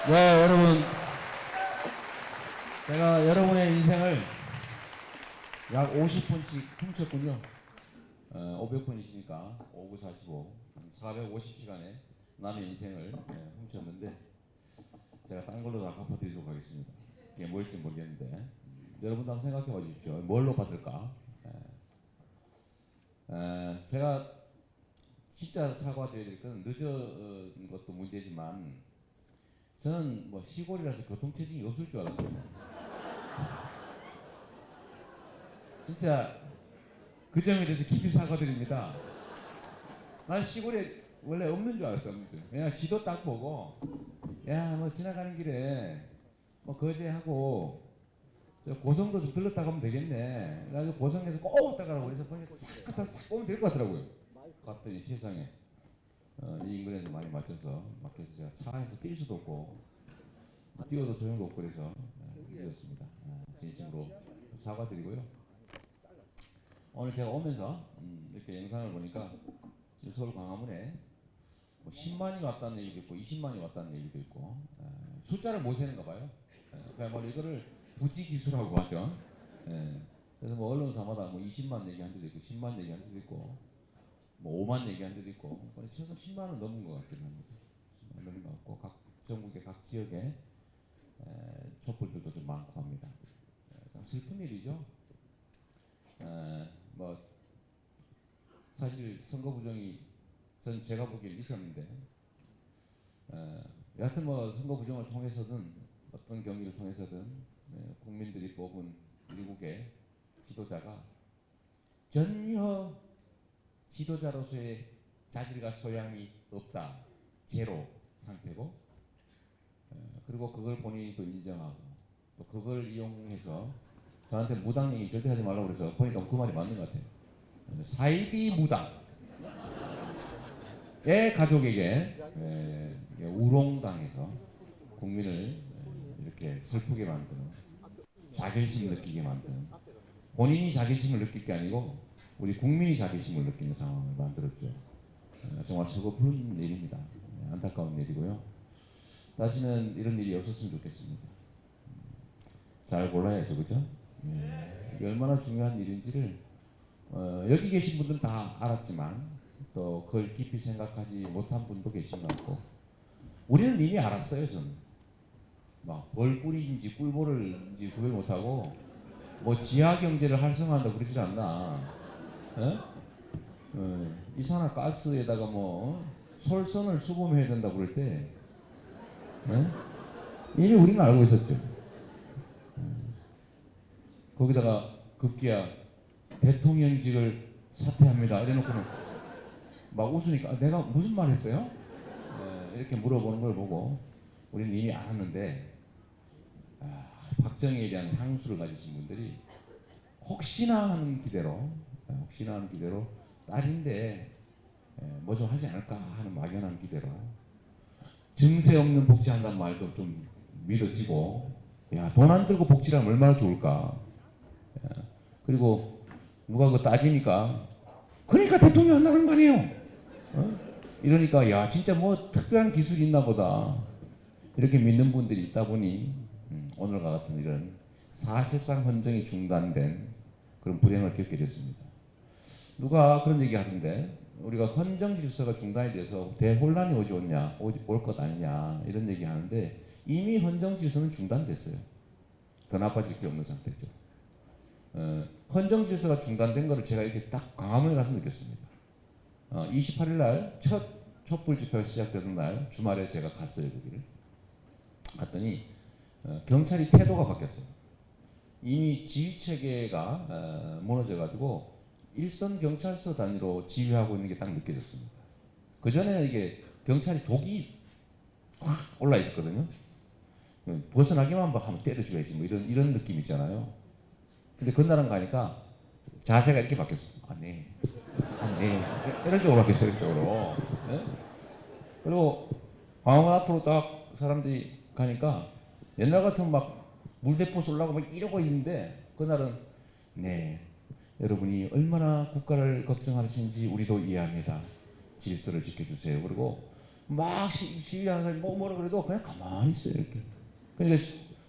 네, 여러분, 제가 여러분의 인생을 약 50분씩 훔쳤군요. 500분이시니까 5, 9, 45, 한 450시간의 남의 인생을 훔쳤는데 제가 딴 걸로 다 갚아드리도록 하겠습니다. 그게 뭘지 모르겠는데 여러분도 한번 생각해 봐 주십시오. 뭘로 받을까? 제가 진짜 사과드려야 될 건 늦은 것도 문제지만 저는 뭐 시골이라서 교통체증이 없을 줄 알았어요. 진짜 그 점에 대해서 깊이 사과드립니다. 난 시골에 원래 없는 줄 알았어. 그냥 지도 딱 보고 야 뭐 지나가는 길에 뭐 거제하고 저 고성도 좀 들렀다 가면 되겠네. 그래가지고 고성에서 꼭 왔다 가라고 그래서 그냥 싹 갔다 싹 오면 될 것 같더라고요. 갔더니 세상에 이 인근에서 많이 막혀서 제가 차 안에서 뛸 수도 없고 뛰어도 소용도 없고 그래서 힘들었습니다. 진심으로 사과드리고요. 오늘 제가 오면서 이렇게 영상을 보니까 지금 서울 광화문에 뭐 10만이 왔다는 얘기도 있고 20만이 왔다는 얘기도 있고 숫자를 못 세는가 봐요. 그야말로 이거를 부지기수라고 하죠. 그래서 뭐 언론사마다 뭐 20만 얘기한 데도 있고 10만 얘기한 데도 있고 뭐 5만 얘기한 데도 있고 최소 10만은 넘은 것 같긴 합니다. 10만 넘은 것 같고 각 전국의 각 지역에 촛불들도 좀 많고 합니다. 참 슬픈 일이죠. 뭐 사실 선거 부정이 전 제가 보기엔 있었는데 여하튼 뭐 선거 부정을 통해서든 어떤 경위를 통해서든 국민들이 뽑은 미국의 지도자가 전혀 지도자로서의 자질과 소양이 없다, 제로 상태고 그리고 그걸 본인이 또 인정하고 또 그걸 이용해서 저한테 무당 얘기 절대 하지 말라고 그래서 보니까 그 말이 맞는 것 같아요. 사이비 무당의 가족에게 우롱당해서 국민을 이렇게 슬프게 만드는 자괴심 느끼게 만드는 본인이 자괴심을 느낄 게 아니고 우리 국민이 자괴심을 느끼는 상황을 만들었죠. 정말 서글픈 일입니다. 안타까운 일이고요. 다시는 이런 일이 없었으면 좋겠습니다. 잘 골라야죠, 그죠? 이게 얼마나 중요한 일인지를 여기 계신 분들은 다 알았지만 또 그걸 깊이 생각하지 못한 분도 계신 것 같고 우리는 이미 알았어요. 저는 막 벌꿀인지 꿀보를인지 구별 못하고 뭐 지하 경제를 활성화한다 그러질 않나. 이산화가스에다가 뭐 솔선을 수범해야 된다고 그럴 때 이미 우리는 알고 있었죠. 거기다가 급기야 대통령직을 사퇴합니다 이래놓고는 막 웃으니까 내가 무슨 말 했어요? 이렇게 물어보는 걸 보고 우리는 이미 알았는데 박정희에 대한 향수를 가지신 분들이 혹시나 하는 기대로 딸인데 뭐 좀 하지 않을까 하는 막연한 기대로 증세 없는 복지한다는 말도 좀 믿어지고 야, 돈 안 들고 복지라면 얼마나 좋을까. 그리고 누가 그거 따지니까 그러니까 대통령 안 나가는 거 아니에요. 이러니까 야 진짜 뭐 특별한 기술이 있나 보다 이렇게 믿는 분들이 있다 보니 오늘과 같은 이런 사실상 헌정이 중단된 그런 불행을 겪게 됐습니다. 누가 그런 얘기 하던데 우리가 헌정 질서가 중단이 돼서 대혼란이 올 것 아니냐 이런 얘기 하는데 이미 헌정 질서는 중단됐어요. 더 나빠질 게 없는 상태죠. 헌정 질서가 중단된 거를 제가 이렇게 딱 광화문에 가서 느꼈습니다. 28일 날 첫 촛불 집회가 시작되는 날 주말에 제가 갔어요. 거기를 갔더니 경찰이 태도가 바뀌었어요. 이미 지휘 체계가 무너져가지고 일선 경찰서 단위로 지휘하고 있는 게 딱 느껴졌습니다. 그 전에는 이게 경찰이 독이 확 올라 있었거든요. 벗어나기만 하면 때려줘야지 뭐 이런 느낌 있잖아요. 근데 그날은 가니까 자세가 이렇게 바뀌었어요. 네. 이런 쪽으로 바뀌었어요. 이런 쪽으로. 네? 그리고 광화문 앞으로 딱 사람들이 가니까 옛날 같으면 막 물대포 쏠라고 막 이러고 있는데 그날은 네 여러분이 얼마나 국가를 걱정하시는지 우리도 이해합니다. 질서를 지켜주세요. 그리고 막 시위하는 사람이 뭐라 그래도 그냥 가만히 있어요 이렇게. 그러니까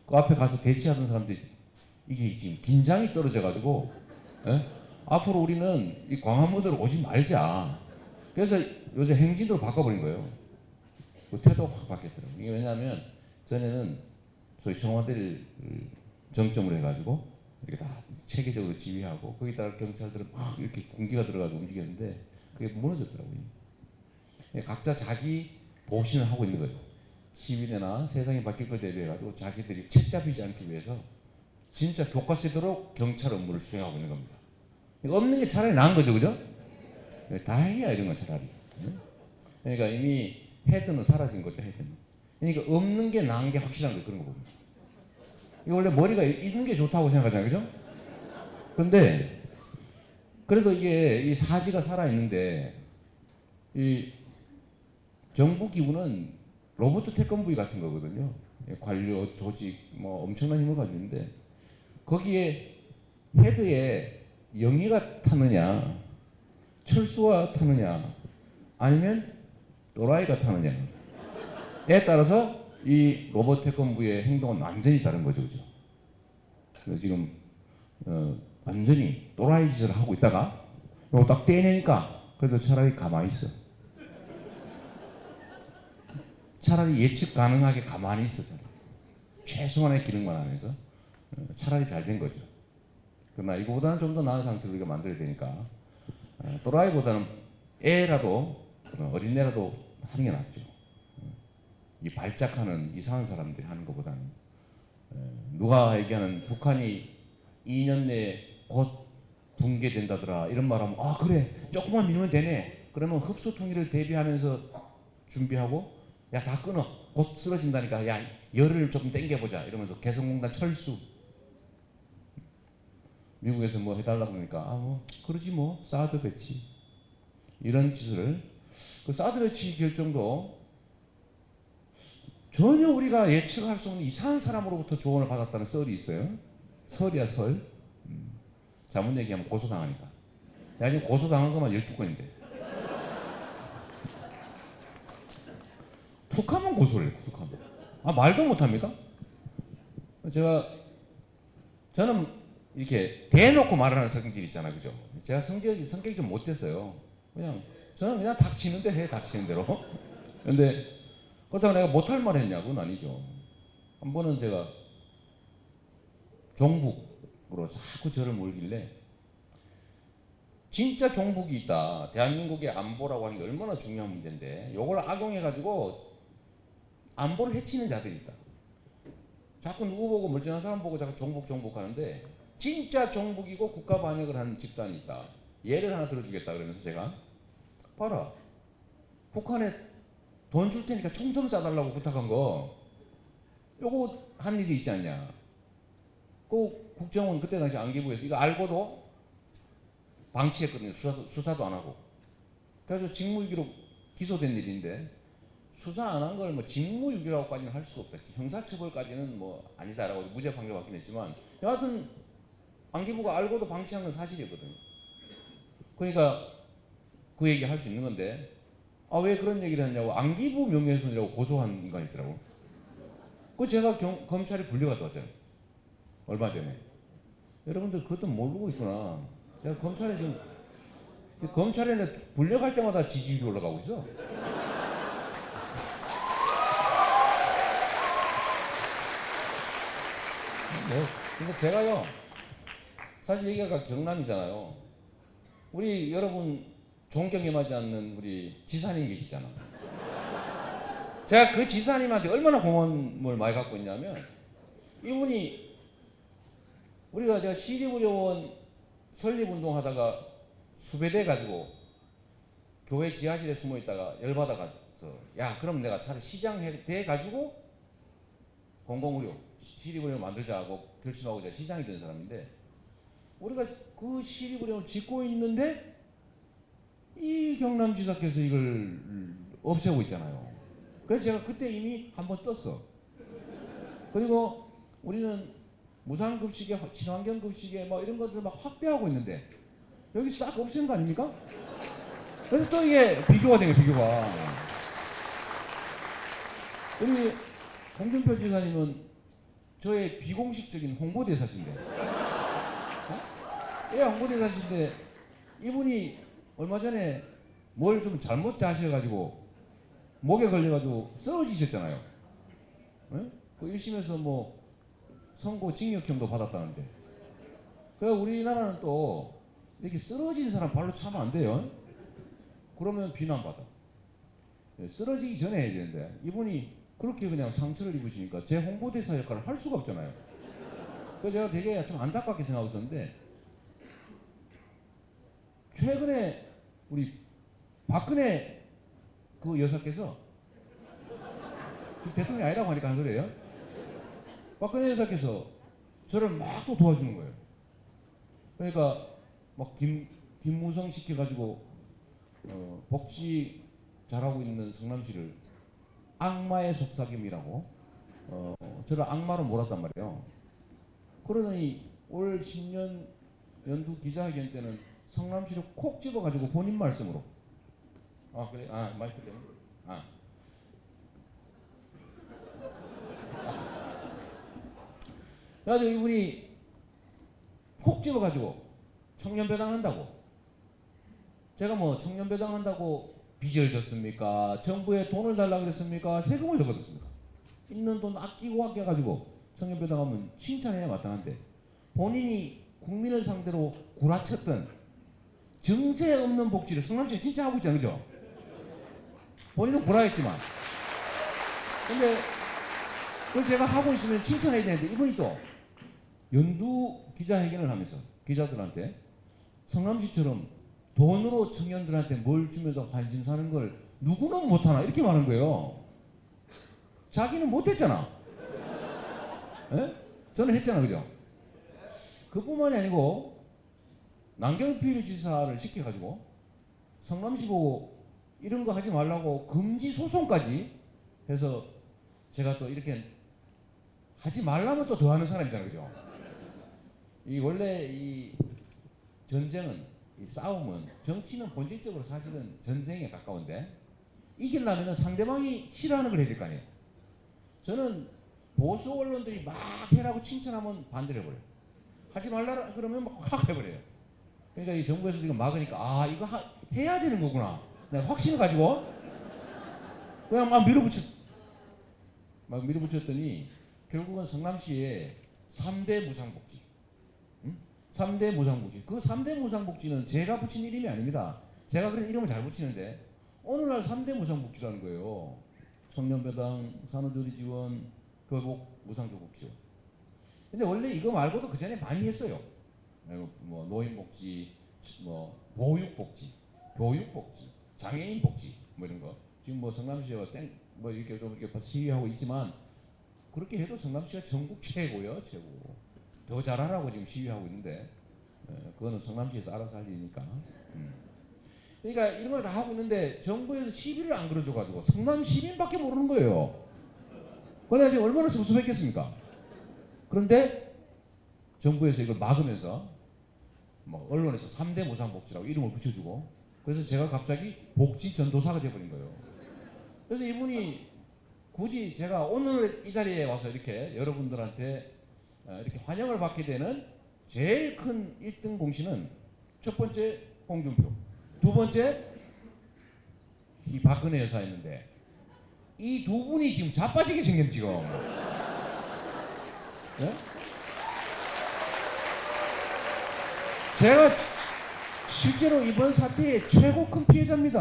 그 앞에 가서 대치하던 사람들이 이게 지금 긴장이 떨어져가지고 앞으로 우리는 이 광화문으로 오지 말자. 그래서 요새 행진으로 바꿔버린 거예요. 그 태도가 확 바뀌었더라고요. 이게 왜냐하면 전에는 소위 청와대를 정점으로 해가지고 이렇게 다 체계적으로 지휘하고 거기다가 경찰들은 막 이렇게 군기가 들어가지고 움직였는데 그게 무너졌더라고요. 각자 자기 보신을 하고 있는 거예요. 시민이나 세상이 바뀔 걸 대비해가지고 자기들이 책 잡히지 않기 위해서 진짜 교과서대로 경찰 업무를 수행하고 있는 겁니다. 없는 게 차라리 나은 거죠, 그죠? 다행이야 이런 건 차라리. 그러니까 이미 헤드는 사라진 거죠, 헤드는. 그러니까 없는 게 나은 게 확실한 거예요, 그런 거 보면. 이거 원래 머리가 있는 게 좋다고 생각하잖아요, 그죠? 그런데 그래도 이게 이 사지가 살아 있는데 이 정부 기구는 로봇 태권브이 같은 거거든요. 관료, 조직 뭐 엄청난 힘을 가지고 있는데 거기에 헤드에 영희가 타느냐, 철수가 타느냐, 아니면 또라이가 타느냐에 따라서 이 로봇 태권브이의 행동은 완전히 다른 거죠, 그죠? 지금 완전히 또라이 짓을 하고 있다가 이거 딱 떼내니까 그래도 차라리 가만히 있어. 차라리 예측 가능하게 가만히 있어. 최소한의 기능만 하면서 차라리 잘 된 거죠. 그러나 이거보다는 좀 더 나은 상태로 우리가 만들어야 되니까 또라이보다는 애라도 어린애라도 하는 게 낫죠. 이 발작하는 이상한 사람들이 하는 것보다는 누가 얘기하는 북한이 2년 내에 곧 붕괴된다더라 이런 말하면 아 그래 조금만 밀면 되네. 그러면 흡수 통일을 대비하면서 준비하고 야 다 끊어 곧 쓰러진다니까 야 열을 좀 땡겨보자 이러면서 개성공단 철수. 미국에서 뭐 해달라고 그러니까 아 뭐 그러지 뭐 사드 배치 이런 짓을 그 사드 배치 결정도 전혀 우리가 예측할 수 없는 이상한 사람으로부터 조언을 받았다는 썰이 있어요. 설이야 설. 잘못 얘기하면 고소당하니까. 내가 지금 고소당한 것만 12건인데 툭하면 고소를 해요. 툭하면. 아 말도 못합니까? 저는 이렇게 대놓고 말하는 성질 있잖아요, 그죠? 제가 성격이 좀 못됐어요. 저는 그냥 닥치는 대로 해, 닥치는 대로. 근데 그렇다고 내가 못할 말 했냐고는 아니죠. 한 번은 제가 종북으로 자꾸 저를 몰길래 진짜 종북이 있다. 대한민국의 안보라고 하는 게 얼마나 중요한 문제인데 이걸 악용해가지고 안보를 해치는 자들이 있다. 자꾸 누구 보고 멀쩡한 사람 보고 자꾸 종북 하는데 진짜 종북이고 국가 반역을 하는 집단이 있다. 예를 하나 들어주겠다 그러면서 제가 봐라. 북한에 돈 줄 테니까 총 좀 쏴달라고 부탁한 거 요거 한 일이 있지 않냐. 그 국정원 그때 당시 안기부에서 이거 알고도 방치했거든요. 수사도 안 하고. 그래서 직무유기로 기소된 일인데 수사 안 한 걸 뭐 직무유기라고까지는 할 수 없다. 형사처벌까지는 뭐 아니다라고 무죄 판결 받긴 했지만 여하튼 안기부가 알고도 방치한 건 사실이었거든요. 그러니까 그 얘기 할 수 있는 건데 아 왜 그런 얘기를 했냐고 안기부 명예훼손이라고 고소한 인간이 있더라고. 그 제가 검찰에 불려갔다 왔잖아요. 얼마 전에. 여러분들 그것도 모르고 있구나. 제가 검찰에 지금 검찰에 불려갈 때마다 지지율이 올라가고 있어. 근데 제가요 사실 여기가 경남이잖아요. 우리 여러분 존경임하지 않는 우리 지사님 계시잖아. 제가 그 지사님한테 얼마나 고마움을 많이 갖고 있냐면 이분이 제가 시립의료원 설립운동 하다가 수배돼 가지고 교회 지하실에 숨어 있다가 열받아 가서 야 그럼 내가 차라리 시장 돼 가지고 공공의료 시립의료원 만들자 하고 결심하고 제가 시장이 된 사람인데 우리가 그 시립의료원을 짓고 있는데 이 경남지사께서 이걸 없애고 있잖아요. 그래서 제가 그때 이미 한번 떴어. 그리고 우리는 무상급식에 친환경급식에 뭐 이런 것들을 막 확대하고 있는데 여기 싹 없애는 거 아닙니까? 그래서 또 이게 비교가 되는 거예요. 비교가. 우리 홍준표 지사님은 저의 비공식적인 홍보대사신데, 예, 홍보대사신데 이분이 얼마 전에 뭘 좀 잘못 짜셔가지고 목에 걸려가지고 쓰러지셨잖아요. 예? 그 1심에서 뭐 선고 징역형도 받았다는데. 그래서 우리나라는 또 이렇게 쓰러진 사람 발로 차면 안 돼요. 그러면 비난받아. 쓰러지기 전에 해야 되는데 이분이 그렇게 그냥 상처를 입으시니까 제 홍보대사 역할을 할 수가 없잖아요. 그래서 제가 되게 좀 안타깝게 생각하고 있었는데 최근에 우리 박근혜 그 여사께서 지금 대통령이 아니라고 하니까 한 소리예요. 박근혜 여사께서 저를 막 또 도와주는 거예요. 그러니까 막 김무성 시켜가지고 복지 잘하고 있는 성남시를 악마의 속삭임이라고 저를 악마로 몰았단 말이에요. 그러더니 올 신년 연두 기자회견 때는 성남시를 콕 집어가지고 본인 말씀으로 그래? 마이크 때문에? 그래가지고 이분이 콕 집어가지고 청년배당 한다고. 제가 뭐 청년배당 한다고 빚을 졌습니까? 정부에 돈을 달라 그랬습니까? 세금을 더 걷었습니까? 있는 돈 아끼고 아껴가지고 청년배당 하면 칭찬해야 마땅한데 본인이 국민을 상대로 구라쳤던 증세 없는 복지를 성남시가 진짜 하고 있잖아요. 그죠? 본인은 구라했지만 근데 그걸 제가 하고 있으면 칭찬해야 되는데 이분이 또 연두 기자회견을 하면서 기자들한테 성남시처럼 돈으로 청년들한테 뭘 주면서 관심 사는 걸 누구는 못하나 이렇게 말하는 거예요. 자기는 못했잖아. 에? 저는 했잖아. 그죠? 그뿐만이 아니고 남경필 지사를 시켜가지고 성남시 보고 이런 거 하지 말라고 금지 소송까지 해서 제가 또 이렇게 하지 말라면 또 더 하는 사람이잖아요. 그죠? 이 원래 이 전쟁은 이 싸움은 정치는 본질적으로 사실은 전쟁에 가까운데 이기려면 상대방이 싫어하는 걸 해야 될 거 아니에요. 저는 보수 언론들이 막 해라고 칭찬하면 반대를 해버려요. 하지 말라 그러면 막 확 해버려요. 그러니까 이 정부에서도 이거 막으니까 이거 해야 되는 거구나. 내가 확신을 가지고 그냥 막 밀어붙였더니 결국은 성남시에 3대 무상복지. 3대 무상복지. 그 3대 무상복지는 제가 붙인 이름이 아닙니다. 제가 그런 이름을 잘 붙이는데 어느 날 3대 무상복지라는 거예요. 청년배당, 산후조리 지원, 교복 무상교복 지원. 근데 원래 이거 말고도 그 전에 많이 했어요. 뭐 노인복지, 뭐 보육복지, 교육복지, 장애인복지 뭐 이런 거. 지금 뭐 성남시가 뭐 이렇게 좀 이렇게 시위하고 있지만 그렇게 해도 성남시가 전국 최고요, 최고. 더 잘하라고 지금 시위하고 있는데 그거는 성남시에서 알아서 할 일이니까. 그러니까 이런 걸 다 하고 있는데 정부에서 시비를 안 걸어줘가지고 성남 시민밖에 모르는 거예요. 그래서 지금 얼마나 섭섭했겠습니까? 그런데 정부에서 이걸 막으면서 뭐 언론에서 3대 무상복지라고 이름을 붙여주고 그래서 제가 갑자기 복지 전도사가 돼버린 거예요. 그래서 이분이 굳이 제가 오늘 이 자리에 와서 이렇게 여러분들한테 이렇게 환영을 받게 되는 제일 큰 1등 공신은 첫 번째 홍준표, 두 번째 이 박근혜 여사였는데 이 두 분이 지금 자빠지게 생겼네 지금. 네? 제가 실제로 이번 사태의 최고 큰 피해자입니다.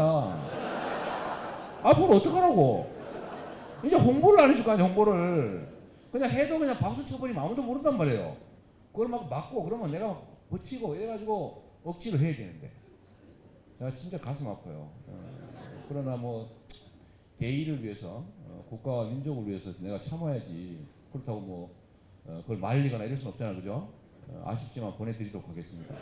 앞으로 어떡하라고? 이제 홍보를 안 해줄 거 아니야. 홍보를 그냥 해도 그냥 박수 쳐버리면 아무도 모른단 말이에요. 그걸 막 막고 그러면 내가 막 버티고 이래가지고 억지로 해야 되는데 제가 진짜 가슴 아파요. 그러나 뭐 대의를 위해서 국가와 민족을 위해서 내가 참아야지. 그렇다고 뭐 그걸 말리거나 이럴 수는 없잖아요. 그죠? 아쉽지만 보내드리도록 하겠습니다.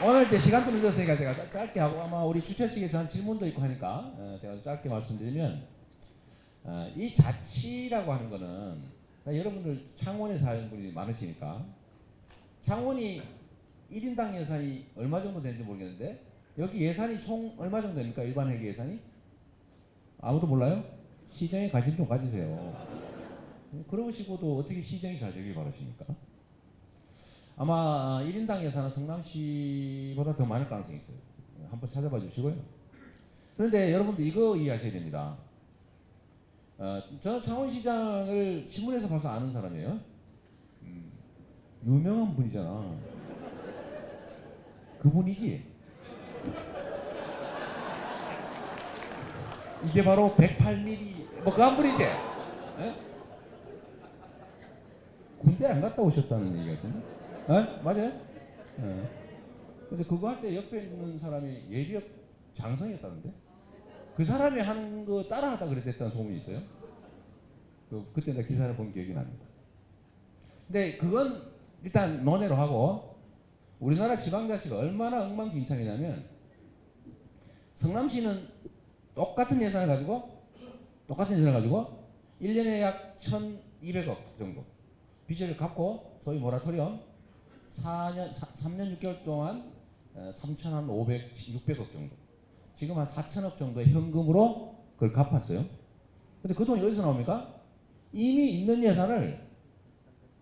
오늘 이제 시간도 늦었으니까 제가 짧게 하고 아마 우리 주최 측에서 한 질문도 있고 하니까 제가 짧게 말씀드리면 이 자치라고 하는 거는 여러분들 창원에 사는 분이 많으시니까 창원이 1인당 예산이 얼마 정도 되는지 모르겠는데 여기 예산이 총 얼마 정도 됩니까? 일반 회계 예산이? 아무도 몰라요? 시정에 관심 좀 가지세요. 그러시고도 어떻게 시정이 잘 되길 바라십니까? 아마 1인당 예산은 성남시보다 더 많을 가능성이 있어요. 한번 찾아봐 주시고요. 그런데 여러분들 이거 이해하셔야 됩니다. 저는 창원시장을 신문에서 봐서 아는 사람이에요. 유명한 분이잖아. 그분이지. 이게 바로 108mm 뭐 그 한 분이지. 에? 군대 안 갔다 오셨다는 얘기 같은데. 맞아요? 근데 그거 할 때 옆에 있는 사람이 예비역 장성이었다는데. 그 사람이 하는 거 따라하다 그랬다는 소문이 있어요. 그때 내가 기사를 본 기억이 납니다. 근데 그건 일단 논외로 하고, 우리나라 지방자치가 얼마나 엉망진창이냐면, 성남시는 똑같은 예산을 가지고 1년에 약 1,200억 정도 빚을 갚고, 소위 모라토리엄 3년 6개월 동안 3,500, 600억 정도, 지금 한 4천억 정도의 현금으로 그걸 갚았어요. 근데 그 돈이 어디서 나옵니까? 이미 있는 예산을,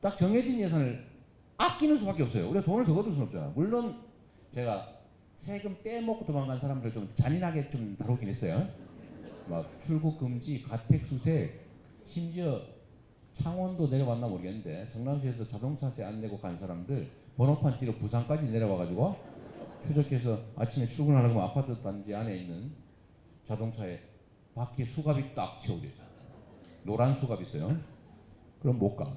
딱 정해진 예산을 아끼는 수밖에 없어요. 우리가 돈을 더 거둘 수는 없잖아. 물론 제가 세금 떼먹고 도망간 사람들 좀 잔인하게 좀 다루긴 했어요. 막 출국 금지, 가택 수색, 심지어 창원도 내려왔나 모르겠는데 성남시에서 자동차세 안 내고 간 사람들 번호판 띄러 부산까지 내려와가지고 추적해서 아침에 출근하려고 하면 아파트 단지 안에 있는 자동차에 바퀴에 수갑이 딱 채워져 있어요. 노란 수갑 있어요. 그럼 못 가.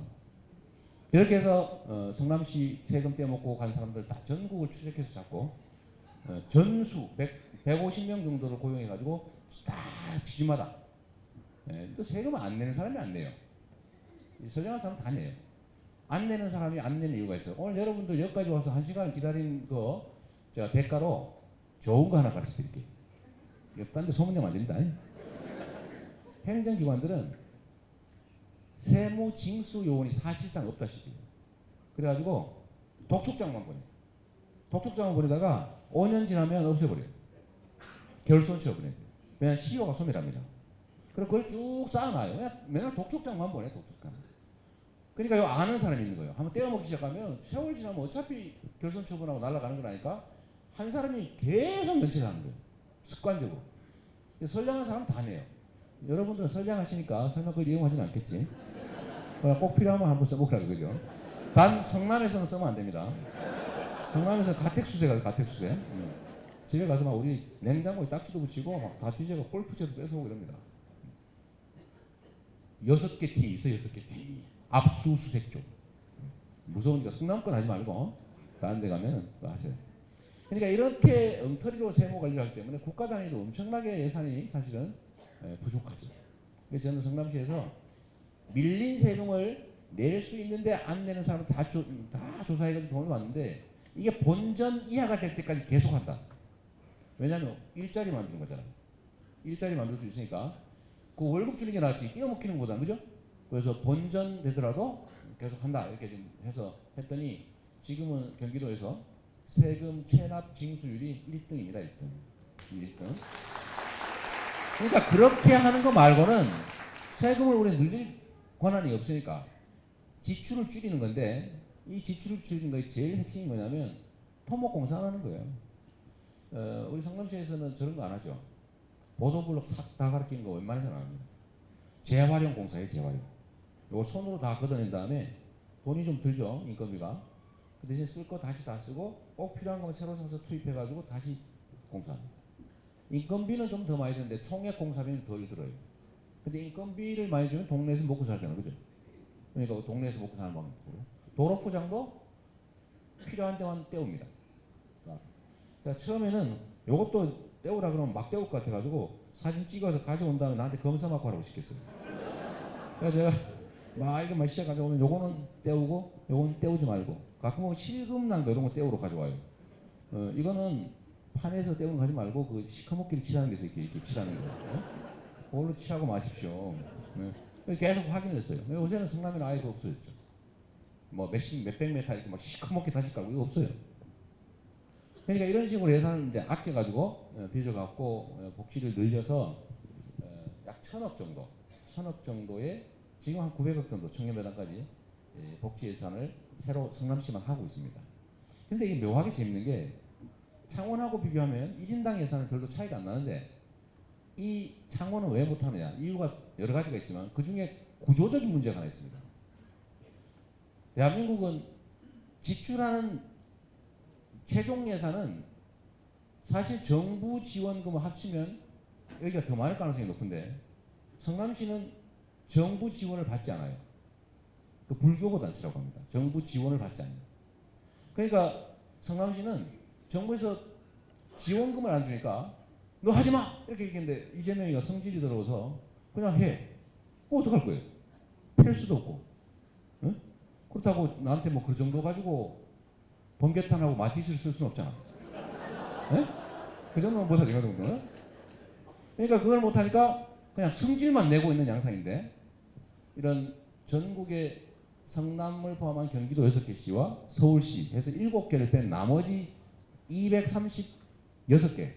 이렇게 해서 성남시 세금 떼먹고 간 사람들 다 전국을 추적해서 잡고, 전수 150명 정도를 고용해가지고 다 지주마다, 또 세금을 안 내는 사람이 안 내요. 선량한 사람은 다 내요. 안 내는 사람이 안 내는 이유가 있어요. 오늘 여러분들 여기까지 와서 1시간 기다린 거 제가 대가로 좋은 거 하나 가르쳐 드릴게요. 딴 데 소문내면 안 됩니다. 행정기관들은 세무 징수 요원이 사실상 없다시피, 그래가지고 독촉장만 보내. 독촉장만 보내다가 5년 지나면 없애버려요. 결손 채워버려요. 왜냐면 CEO가 소멸합니다. 그럼 그걸 쭉 쌓아놔요. 그냥 맨날 독촉장만 보내, 독촉장. 그러니까 요 아는 사람이 있는 거예요. 한번 떼어먹기 시작하면 세월 지나면 어차피 결손 처분하고 날아가는 거라니까 한 사람이 계속 연체를 하는 거예요. 습관적으로. 선량한 사람은 다 내요. 여러분들은 선량하시니까 설마 그걸 이용하지는 않겠지. 꼭 필요하면 한번 써보라고, 그죠? 단 성남에서는 쓰면 안 됩니다. 성남에서는 가택수세가 가택수세. 집에 가서 막 우리 냉장고에 딱지도 붙이고 막 다 뒤져서 골프채도 뺏어오고 이럽니다. 6개 팀이 있어, 6개 팀이. 압수수색 쪽. 무서우니까 성남권 하지 말고 다른 데 가면은 하세요. 그러니까 이렇게 엉터리로 세무 관리를 하기 때문에 국가 단위도 엄청나게 예산이 사실은 부족하죠. 그래서 저는 성남시에서 밀린 세금을 낼 수 있는데 안 내는 사람은 다 조사해가지고 돈을 받는데, 이게 본전 이하가 될 때까지 계속한다. 왜냐하면 일자리 만드는 거잖아요. 일자리 만들 수 있으니까 그 월급 주는 게 낫지 띄어먹히는 거보다, 그죠? 그래서 본전 되더라도 계속 한다 이렇게 좀 해서 했더니 지금은 경기도에서 세금 체납 징수율이 1등입니다. 1등. 그러니까 그렇게 하는 거 말고는 세금을 우리 늘릴 권한이 없으니까 지출을 줄이는 건데, 이 지출을 줄이는 거의 제일 핵심이 뭐냐면 토목공사 안 하는 거예요. 우리 성남시에서는 저런 거 안 하죠. 보도블록 싹 다 가르치는 거 웬만해서는 안 합니다. 재활용 공사예요, 재활용. 이거 손으로 다 걷어낸 다음에 돈이 좀 들죠, 인건비가. 그 대신 쓸 거 다시 다 쓰고 꼭 필요한 거면 새로 사서 투입해가지고 다시 공사합니다. 인건비는 좀 더 많이 드는데 총액 공사비는 덜 들어요. 근데 인건비를 많이 주면 동네에서 먹고 살잖아, 그죠? 그러니까 동네에서 먹고 사는 방법으로. 도로 포장도 필요한 데만 떼웁니다. 제가 처음에는 요것도 떼우라 그러면 막 떼울 것 같아가지고 사진 찍어서 가져온 다음에 나한테 검사 맞고 하라고 시켰어요. 그래서 제가 막 이거 막 시작 가져오면 요거는 떼우고 요거는 떼우지 말고, 가끔은 실금 난 거 이런 거 떼우러 가져와요. 이거는 판에서 떼우는 거 하지 말고 그 시커멓기를 칠하는 데서 이렇게 칠하는 거. 그걸로 칠하고 마십시오. 계속 확인을 했어요. 요새는 성남에는 아예 그거 없어졌죠. 뭐 몇백 메타 이렇게 막 시커멓게 다시 깔고 이거 없어요. 그러니까 이런 식으로 예산을 이제 아껴가지고 빚어갖고 복지를 늘려서 약 1,000억 정도, 1,000억 정도의 지금 한 900억 정도 청년배당까지 복지 예산을 새로 성남시만 하고 있습니다. 근데 이게 묘하게 재밌는 게 창원하고 비교하면 1인당 예산은 별로 차이가 안 나는데 이 창원은 왜 못하느냐 이유가 여러 가지가 있지만 그 중에 구조적인 문제가 하나 있습니다. 대한민국은 지출하는 최종 예산은 사실 정부 지원금을 합치면 여기가 더 많을 가능성이 높은데 성남시는 정부 지원을 받지 않아요. 그 불교고 단체라고 합니다. 정부 지원을 받지 않아요. 그러니까 성남시는 정부에서 지원금을 안 주니까 너 하지 마 이렇게 얘기했는데 이재명이가 성질이 들어서 그냥 해. 그거 어떡할 거예요? 팰 수도 없고. 응? 그렇다고 나한테 뭐 그 정도 가지고 번개탄하고 마티즈를 쓸 수는 없잖아. 응? 그 정도는 못하지, 그 정도는. 그러니까 그걸 못하니까 그냥 성질만 내고 있는 양상인데 이런 전국의 성남을 포함한 경기도 6개 시와 서울시 해서 7개를 뺀 나머지 236개의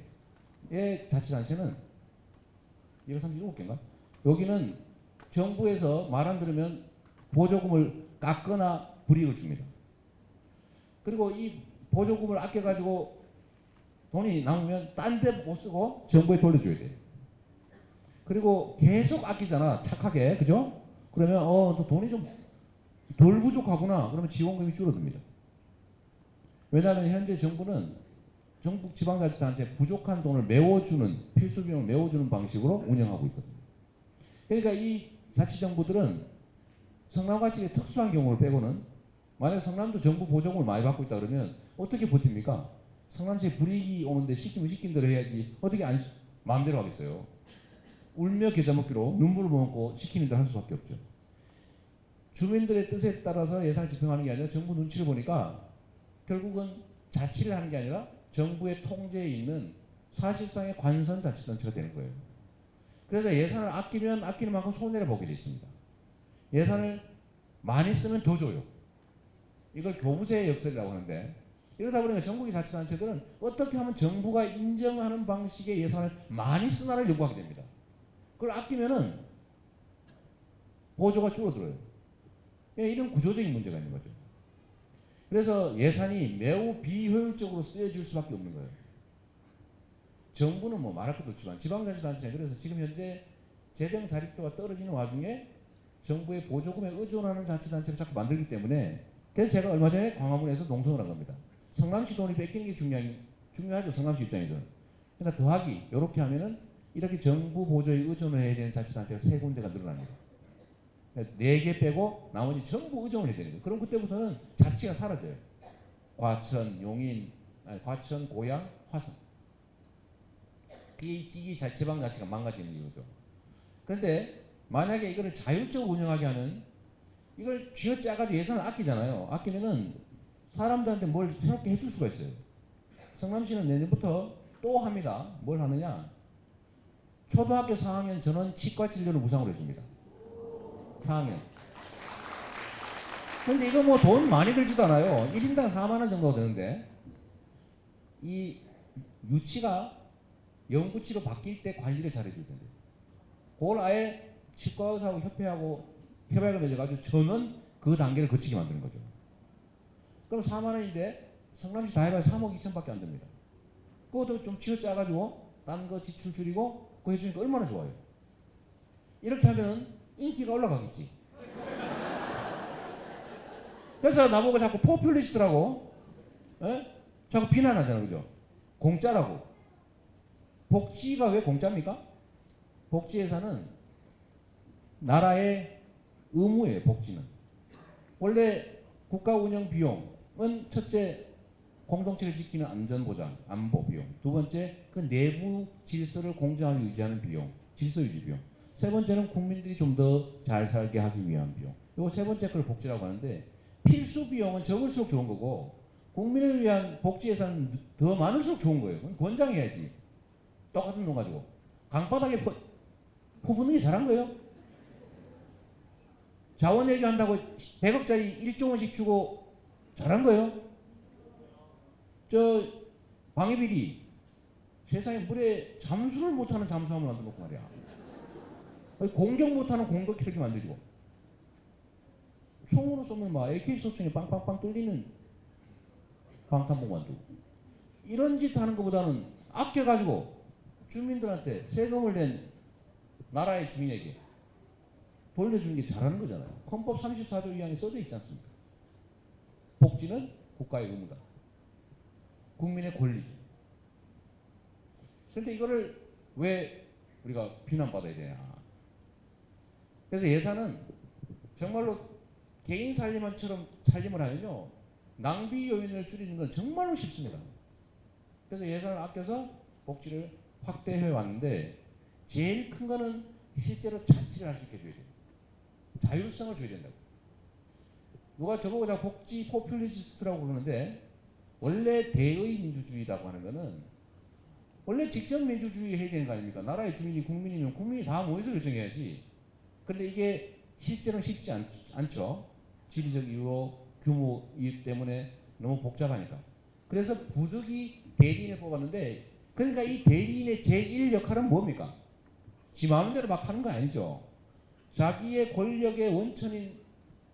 자치단체는 237개인가? 여기는 정부에서 말 안 들으면 보조금을 깎거나 불이익을 줍니다. 그리고 이 보조금을 아껴가지고 돈이 남으면 딴 데 못 쓰고 정부에 돌려줘야 돼요. 그리고 계속 아끼잖아, 착하게, 그죠? 그러면 또 돈이 좀 덜 부족하구나. 그러면 지원금이 줄어듭니다. 왜냐하면 현재 정부는 전국 지방자치단체 부족한 돈을 메워주는 필수 비용을 메워주는 방식으로 운영하고 있거든요. 그러니까 이 자치정부들은 성남같이 특수한 경우를 빼고는 만약 성남도 정부 보조금을 많이 받고 있다 그러면 어떻게 버팁니까? 성남시에 불이익이 오는데 시키면 시킨 대로 해야지 어떻게 안 마음대로 하겠어요. 울며 겨자 먹기로 눈물을 먹고 시키는 대로 할 수밖에 없죠. 주민들의 뜻에 따라서 예산을 집행하는 게 아니라 정부 눈치를 보니까 결국은 자치를 하는 게 아니라 정부의 통제에 있는 사실상의 관선자치단체가 되는 거예요. 그래서 예산을 아끼면 아끼는 만큼 손해를 보게 돼 있습니다. 예산을 많이 쓰면 더 줘요. 이걸 교부세의 역설이라고 하는데 이러다 보니까 전국의 자치단체들은 어떻게 하면 정부가 인정하는 방식의 예산을 많이 쓰나를 요구하게 됩니다. 그걸 아끼면은 보조가 줄어들어요. 이런 구조적인 문제가 있는 거죠. 그래서 예산이 매우 비효율적으로 쓰여질 수밖에 없는 거예요. 정부는 뭐 말할 것도 없지만 지방자치단체는 그래서 지금 현재 재정 자립도가 떨어지는 와중에 정부의 보조금에 의존하는 자치단체를 자꾸 만들기 때문에 그래서 제가 얼마 전에 광화문에서 농성을 한 겁니다. 성남시 돈이 뺏기는 게 중요하죠. 성남시 입장에서는. 그러나 더하기 이렇게 하면은 이렇게 정부 보조에 의존을 해야 되는 자치단체가 3군데가 늘어납니다. 4개 빼고 나머지 전부 의존을 해야 되는 거예요. 그럼 그때부터는 자치가 사라져요. 과천, 용인, 과천, 고양, 화성. 이 지방자치가 망가지는 이유죠. 그런데 만약에 이거를 자율적으로 운영하게 하는 이걸 쥐어짜가지고 예산을 아끼잖아요. 아끼면은 사람들한테 뭘 새롭게 해줄 수가 있어요. 성남시는 내년부터 또 합니다. 뭘 하느냐? 초등학교 4학년 전원 치과 진료를 무상으로 해줍니다. 4학년. 근데 이거 뭐 돈 많이 들지도 않아요. 1인당 4만 원 정도가 되는데 이 유치가 영구치로 바뀔 때 관리를 잘 해줄 텐데 그걸 아예 치과 의사하고 협회하고 협약을 맺어가지고 전원 그 단계를 거치게 만드는 거죠. 그럼 4만 원인데 성남시 다 해봐야 3억 2천밖에 안 됩니다. 그것도 좀 쥐어짜가지고 딴 거 지출 줄이고 그거 해주니까 얼마나 좋아요. 이렇게 하면 인기가 올라가겠지. 그래서 나보고 자꾸 포퓰리스트라고 자꾸 비난하잖아. 그죠? 공짜라고. 복지가 왜 공짜입니까? 복지 예산은 나라의 의무예요. 복지는. 원래 국가 운영 비용은 첫째 공동체를 지키는 안전보장, 안보 비용. 두 번째 그 내부 질서를 공정하게 유지하는 비용, 질서 유지 비용. 세 번째는 국민들이 좀 더 잘 살게 하기 위한 비용. 이거 세 번째 걸 복지라고 하는데 필수 비용은 적을수록 좋은 거고 국민을 위한 복지 예산은 더 많을수록 좋은 거예요. 그건 권장해야지. 똑같은 돈 가지고 강바닥에 퍼붓는 게 잘한 거예요. 자원 얘기한다고 100억짜리 1조 원씩 주고 잘한 거예요. 방위비리 세상에 물에 잠수를 못하는 잠수함을 만들어 놓고 말이야. 공격 못하는 공격기 이렇게 만들고 총으로 쏘면 막 AK 소총이 빵빵빵 뚫리는 방탄복 만들고 이런 짓 하는 것보다는 아껴가지고 주민들한테 세금을 낸 나라의 주민에게 돌려주는 게 잘하는 거잖아요. 헌법 34조 2항에 써져 있지 않습니까? 복지는 국가의 의무다. 국민의 권리죠. 그런데 이거를 왜 우리가 비난받아야 되냐. 그래서 예산은 정말로 개인 살림처럼 살림을 하면요. 낭비 요인을 줄이는 건 정말로 쉽습니다. 그래서 예산을 아껴서 복지를 확대해 왔는데 제일 큰 거는 실제로 자치를 할 수 있게 해줘야 돼요. 자율성을 줘야 된다고. 누가 저보고 자꾸 복지 포퓰리스트라고 그러는데 원래 대의 민주주의라고 하는 거는 원래 직접 민주주의 해야 되는 거 아닙니까? 나라의 주민이 국민이면 국민이 다 모여서 결정해야지. 그런데 이게 실제로는 쉽지 않죠. 지리적 이유, 규모 이유 때문에 너무 복잡하니까. 그래서 부득이 대리인을 뽑았는데 그러니까 이 대리인의 제1 역할은 뭡니까? 지 마음대로 막 하는 거 아니죠. 자기의 권력의 원천인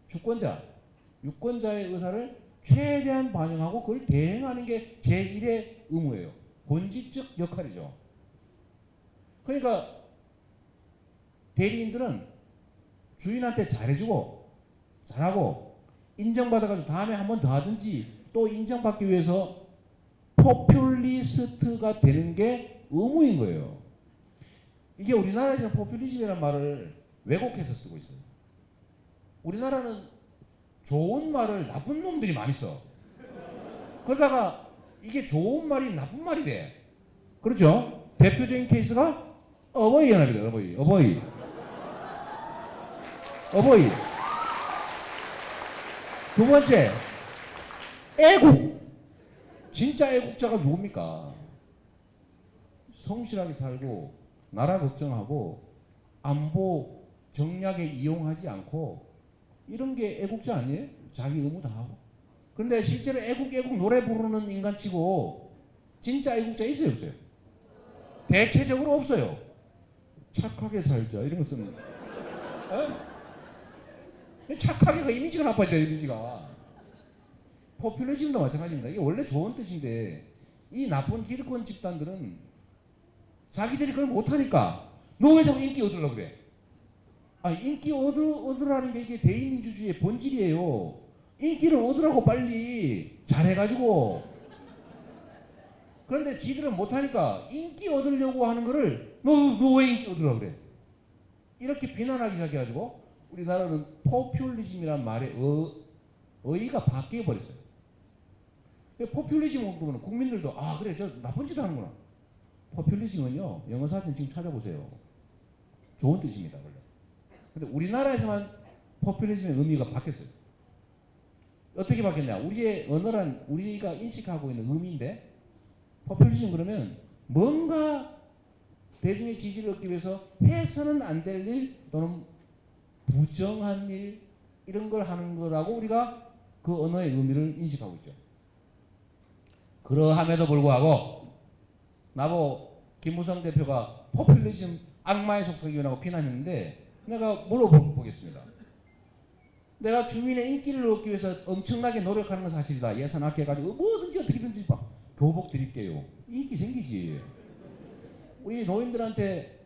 주권자, 유권자의 의사를 최대한 반영하고 그걸 대행하는 게 제1의 의무예요. 본질적 역할이죠. 그러니까 대리인들은 주인한테 잘해주고 잘하고 인정받아가지고 다음에 한 번 더 하든지 또 인정받기 위해서 포퓰리스트가 되는 게 의무인 거예요. 이게 우리나라에서는 포퓰리즘이라는 말을 왜곡해서 쓰고 있어요. 우리나라는 좋은 말을 나쁜 놈들이 많이 써. 그러다가 이게 좋은 말이 나쁜 말이 돼. 그렇죠? 대표적인 케이스가 어버이 연합이다. 어버이. 두 번째, 애국. 진짜 애국자가 누굽니까? 성실하게 살고 나라 걱정하고 안보 정략에 이용하지 않고 이런 게 애국자 아니에요? 자기 의무 다 하고. 그런데 실제로 애국 노래 부르는 인간치고 진짜 애국자 있어요 없어요? 대체적으로 없어요. 착하게 살자 이런 거 쓰는 착하게가 이미지가 나빠져요. 이미지가. 포퓰리즘도 마찬가지입니다. 이게 원래 좋은 뜻인데 이 나쁜 기득권 집단들은 자기들이 그걸 못하니까 너 왜 자꾸 인기 얻으려고 그래? 인기 얻으라는 게 이게 대의민주주의의 본질이에요. 인기를 얻으라고 빨리 잘해가지고. 그런데 지들은 못하니까 인기 얻으려고 하는 거를 너 왜 인기 얻으려고 그래? 이렇게 비난하기 시작해가지고 우리나라는 포퓰리즘이란 말의 의의가 바뀌어버렸어요. 포퓰리즘 공부는 국민들도 그래 저 나쁜 짓 하는구나. 포퓰리즘은요 영어 사전 지금 찾아보세요. 좋은 뜻입니다 원래. 근데 우리나라에서만 포퓰리즘의 의미가 바뀌었어요. 어떻게 바뀌었냐? 우리의 언어란 우리가 인식하고 있는 의미인데 포퓰리즘 그러면 뭔가 대중의 지지를 얻기 위해서 해서는 안 될 일 또는 부정한 일 이런 걸 하는 거라고 우리가 그 언어의 의미를 인식하고 있죠. 그러함에도 불구하고 나보고 김무성 대표가 포퓰리즘 악마의 속삭임이라고 비난했는데 내가 물어보겠습니다. 내가 주민의 인기를 얻기 위해서 엄청나게 노력하는 건 사실이다. 예산 아껴가지고 뭐든지 어떻게든지 막 교복 드릴게요. 인기 생기지. 우리 노인들한테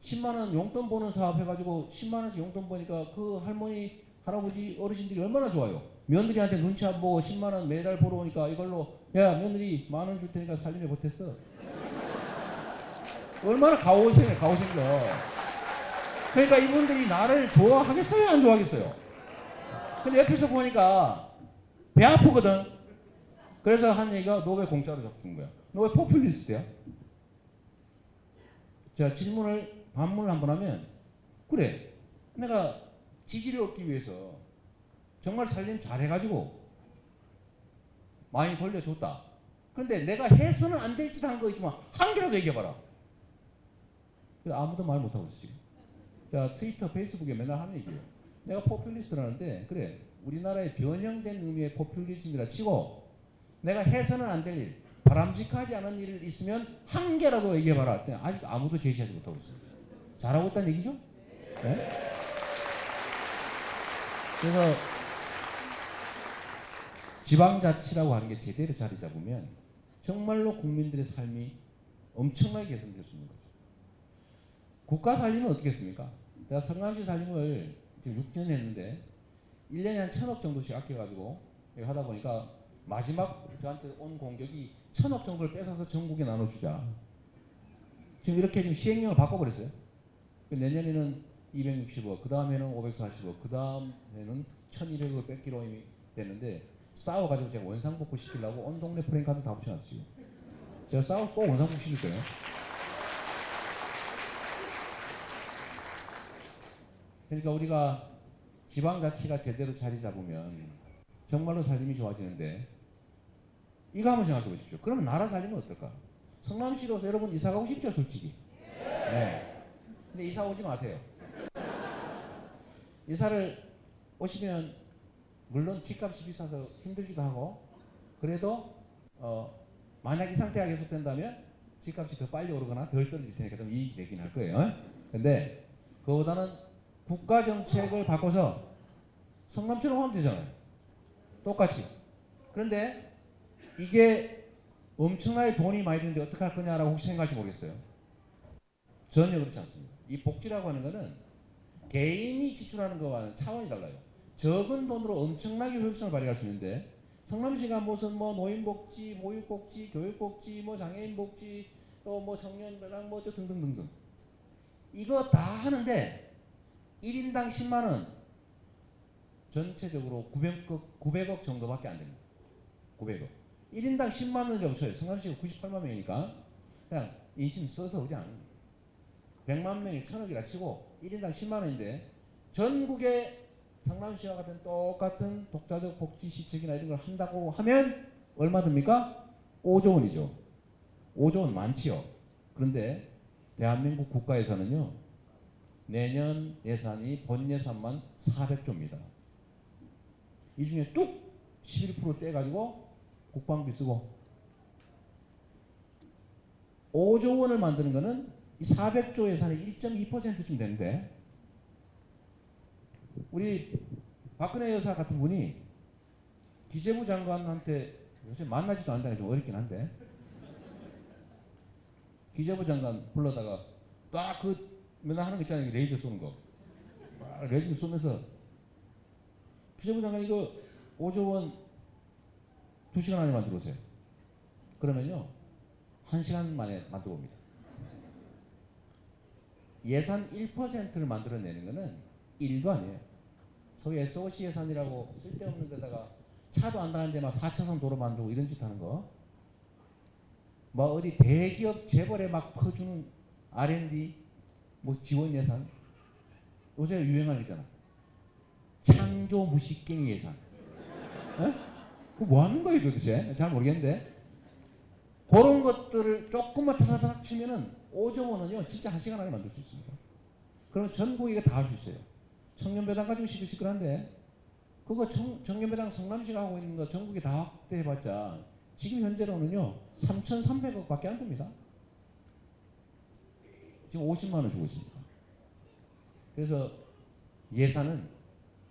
10만 원 용돈 버는 사업 해가지고 10만 원씩 용돈 버니까 그 할머니 할아버지 어르신들이 얼마나 좋아요. 며느리한테 눈치 안 보고 10만 원 매달 벌어오니까 이걸로 야 며느리 10,000원 줄 테니까 살림에 보탰어. 얼마나 가오생이야 가오생겨. 그러니까 이분들이 나를 좋아하겠어요 안 좋아하겠어요? 근데 옆에서 보니까 배 아프거든. 그래서 한 얘기가 너 왜 공짜로 자꾸 주는 거야? 너 왜 포퓰리스트야? 자 반문을 한번 하면 그래 내가 지지를 얻기 위해서 정말 살림 잘해가지고 많이 돌려줬다. 그런데 내가 해서는 안 될 짓 한 거 있으면 한 개라도 얘기해봐라. 아무도 말 못하고 있어 지금. 자 트위터 페이스북에 맨날 하는 얘기예요. 내가 포퓰리스트라는데 그래 우리나라의 변형된 의미의 포퓰리즘이라 치고 내가 해서는 안 될 일 바람직하지 않은 일 있으면 한 개라도 얘기해봐라 할 때 아직 아무도 제시하지 못하고 있습니다. 잘하고 있다는 얘기죠? 네? 그래서 지방자치라고 하는 게 제대로 자리 잡으면 정말로 국민들의 삶이 엄청나게 개선될 수 있는 거죠. 국가 살림은 어떻겠습니까? 제가 성남시 살림을 지금 6년 했는데 1년에 한 1,000억 정도씩 아껴가지고 하다 보니까 마지막 저한테 온 공격이 1,000억 정도를 뺏어서 전국에 나눠주자. 지금 이렇게 지금 시행령을 바꿔버렸어요. 내년에는 260억, 그 다음에는 540억, 그 다음에는 1,200억을 뺏기로 이미 됐는데 싸워가지고 제가 원상복구 시키려고 온 동네 프랭카드 다 붙여놨어요. 제가 싸워서 꼭 원상복구 시킬 거예요. 그러니까 우리가 지방자치가 제대로 자리 잡으면 정말로 살림이 좋아지는데 이거 한번 생각해 보십시오. 그러면 나라 살림은 어떨까? 성남시로서 여러분 이사 가고 싶죠, 솔직히? 네. 근데 이사 오지 마세요. 이사를 오시면 물론 집값이 비싸서 힘들기도 하고 그래도 만약 이 상태가 계속된다면 집값이 더 빨리 오르거나 덜 떨어질 테니까 좀 이익이 되긴 할 거예요. 근데 그거보다는 국가 정책을 바꿔서 성남처럼 하면 되잖아요. 똑같이. 그런데 이게 엄청나게 돈이 많이 드는데 어떻게 할 거냐라고 혹시 생각할지 모르겠어요. 전혀 그렇지 않습니다. 이 복지라고 하는 거는 개인이 지출하는 거와는 차원이 달라요. 적은 돈으로 엄청나게 효율성을 발휘할 수 있는데 성남시가 무슨 뭐 노인복지, 모육복지, 교육복지, 뭐 장애인복지, 또 뭐 청년배당 뭐저 등등등등 이거 다 하는데 1인당 10만 원 전체적으로 900억 정도밖에 안 됩니다. 900억. 1인당 10만 원이 없어요. 성남시가 98만 명이니까 그냥 인심 써서 그냥 100만 명이 1,000억이라 치고 1인당 10만 원인데 전국에 성남시와 같은 똑같은 독자적 복지 시책이나 이런 걸 한다고 하면 얼마 듭니까? 5조 원이죠. 5조 원 많지요. 그런데 대한민국 국가 예산은요. 내년 예산이 본 예산만 400조입니다. 이 중에 뚝 11% 떼가지고 국방비 쓰고 5조 원을 만드는 거는 이 400조 예산의 1.2%쯤 되는데 우리 박근혜 여사 같은 분이 기재부 장관한테 요새 만나지도 않다니 좀 어렵긴 한데 기재부 장관 불러다가 딱 그 맨날 하는 거 있잖아요. 레이저 쏘는 거. 레이저 쏘면서 기재부 장관 이거 5조 원 2시간 안에 만들어 오세요. 그러면요 1시간 만에 만들어 옵니다. 예산 1%를 만들어내는 거는 일도 아니에요. 소위 SOC 예산이라고 쓸데없는 데다가 차도 안 다니는 데만 4차선 도로 만들고 이런 짓 하는 거. 뭐 어디 대기업 재벌에 막 퍼주는 R&D 뭐 지원 예산. 요새 유행하는 거 있잖아. 창조 무식갱이 예산. 그거 뭐 하는 거예요 도대체? 잘 모르겠는데. 그런 것들을 조금만 타다닥 치면은 5조 원은요 진짜 1시간 안에 만들 수 있습니다. 그러면 전국에 다 할 수 있어요. 청년배당 가지고 시끌시끌한데 그거 청년배당 성남시가 하고 있는 거 전국에 다 확대해봤자 지금 현재로는요 3,300억 밖에 안 됩니다. 지금 50만 원 주고 있습니다. 그래서 예산은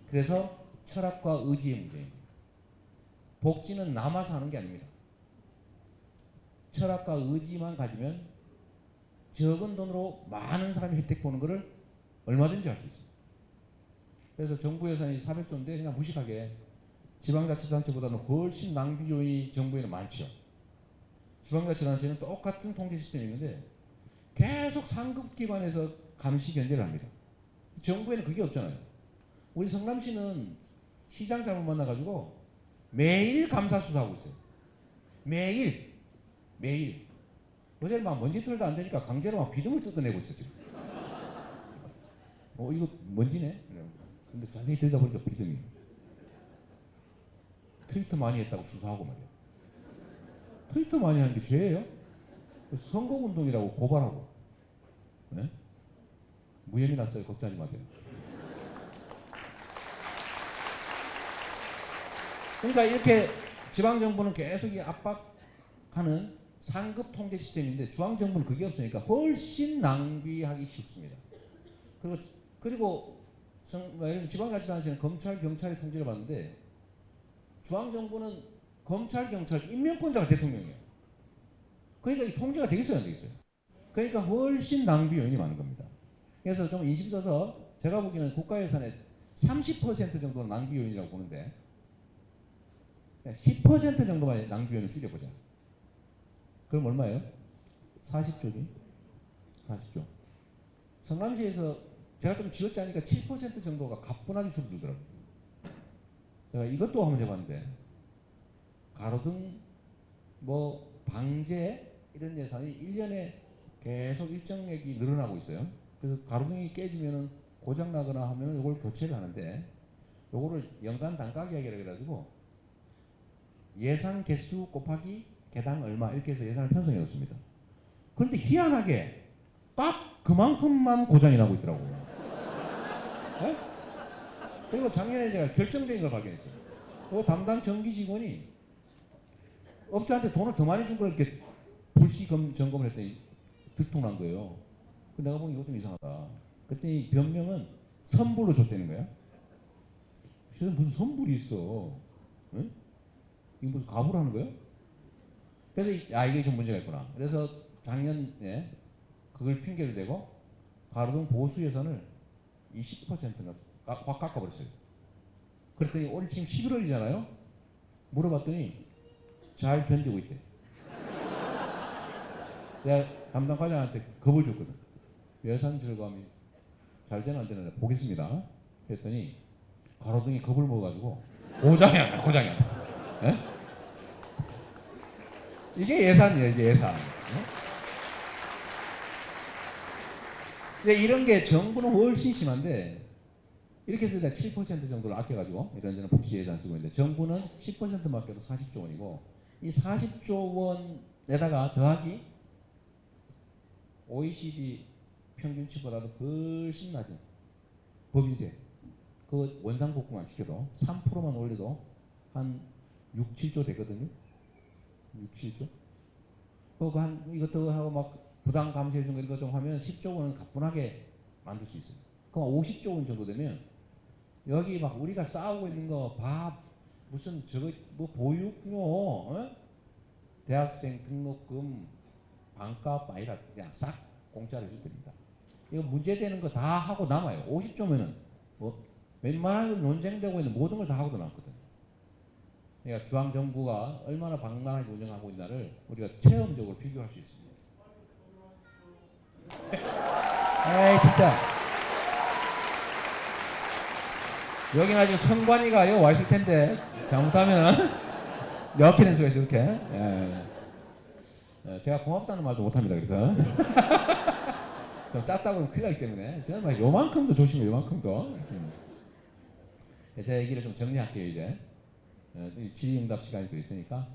그래서 철학과 의지의 문제인 거예요. 복지는 남아서 하는 게 아닙니다. 철학과 의지만 가지면 적은 돈으로 많은 사람이 혜택 보는 것을 얼마든지 할 수 있습니다. 그래서 정부 예산이 400조인데 그냥 무식하게 지방자치단체보다는 훨씬 낭비 요인이 정부에는 많죠. 지방자치단체는 똑같은 통제 시스템이 있는데 계속 상급기관에서 감시 견제를 합니다. 정부에는 그게 없잖아요. 우리 성남시는 시장 잘못 만나가지고 매일 감사 수사하고 있어요. 매일. 어제 막 먼지털도 안 되니까 강제로 막 비듬을 뜯어내고 있어 지금. 이거 먼지네. 근데 자세히 들여다보니까 비듬이. 트위터 많이 했다고 수사하고 말이야. 트위터 많이 하는 게 죄예요? 선거운동이라고 고발하고. 네? 무혐의 났어요. 걱정하지 마세요. 그러니까 이렇게 지방정부는 계속 이 압박하는 하는 상급 통제 시스템인데 중앙정부는 그게 없으니까 훨씬 낭비하기 쉽습니다. 그리고 지방자치단체는 검찰, 경찰의 통제를 받는데 중앙정부는 검찰, 경찰, 임명권자가 대통령이에요. 그러니까 이 통제가 되겠어요, 안 되겠어요? 그러니까 훨씬 낭비 요인이 많은 겁니다. 그래서 좀 인심 써서 제가 보기에는 국가 예산의 30% 정도는 낭비 요인이라고 보는데 10% 정도만 낭비 요인을 줄여보자. 그럼 얼마예요? 40조지. 40조. 성남시에서 제가 좀 쥐어짜니까 7% 정도가 가뿐하게 줄어들더라고요. 제가 이것도 한번 해봤는데 가로등 뭐 방제 이런 예산이 1년에 계속 일정액이 늘어나고 있어요. 그래서 가로등이 깨지면은 고장 나거나 하면은 이걸 교체를 하는데 요거를 연간 단가 계약이라 그래가지고 예산 개수 곱하기 개당 얼마 이렇게 해서 예산을 편성해 놓습니다. 그런데 희한하게 딱 그만큼만 고장이 나고 있더라고요. 네? 그리고 작년에 제가 결정적인 걸 발견했어요. 그 담당 전기 직원이 업주한테 돈을 더 많이 준 걸 이렇게 불시 점검을 했더니 들통난 거예요. 내가 보기 이거 좀 이상하다. 그랬더니 변명은 선불로 줬다는 거야. 세상에 무슨 선불이 있어? 응? 이게 무슨 가부를 하는 거예요? 그래서 이게 좀 문제가 있구나. 그래서 작년에 그걸 핑계를 대고 가로등 보수 예산을 20%나 확 깎아버렸어요. 그랬더니 오늘 지금 11월이잖아요. 물어봤더니 잘 견디고 있대. 내가 담당 과장한테 겁을 줬거든. 예산 절감이 잘 되나 안 되나 보겠습니다. 그랬더니 가로등이 겁을 먹어가지고 고장이 안 나, 고장이 안 나. 예? 이게 예산이에요, 이게 예산. 예? 근데 이런 게 정부는 훨씬 심한데 이렇게 해서 7% 정도를 아껴가지고 이런저런 복지 예산 쓰고 있는데 정부는 10%만 아껴도 40조 원이고 이 40조 원에다가 더하기 OECD 평균치보다도 훨씬 낮은 법인세 그 원상복구만 시켜도 3%만 올려도 한 6, 7조 되거든요. 6, 7조? 그거 한 이것도 하고 막 부당 감세해 준 거 이런 거 좀 하면 10조 원은 가뿐하게 만들 수 있어요. 그럼 50조 원 정도 되면 여기 막 우리가 싸우고 있는 거 밥 무슨 저거 뭐 보육료 어? 대학생 등록금 반값 아니라 그냥 싹 공짜로 줄 겁니다. 이거 문제되는 거 다 하고 남아요. 50조면은 뭐 웬만한 논쟁되고 있는 모든 걸 다 하고도 남거든. 그러니까 중앙정부가 얼마나 방만하게 운영하고 있나를 우리가 체험적으로 비교할 수 있습니다. 에이 진짜 여기 아주 선관위가 와 있을 텐데 잘못하면 이렇게 된 수가 있어요. 이렇게 제가 고맙다는 말도 못합니다. 그래서 좀 짰다고 하면 큰일 나기 때문에 저는 막 요만큼도 조심해요. 요만큼도. 제 얘기를 좀 정리할게요. 이제 질의응답 시간이 또 있으니까.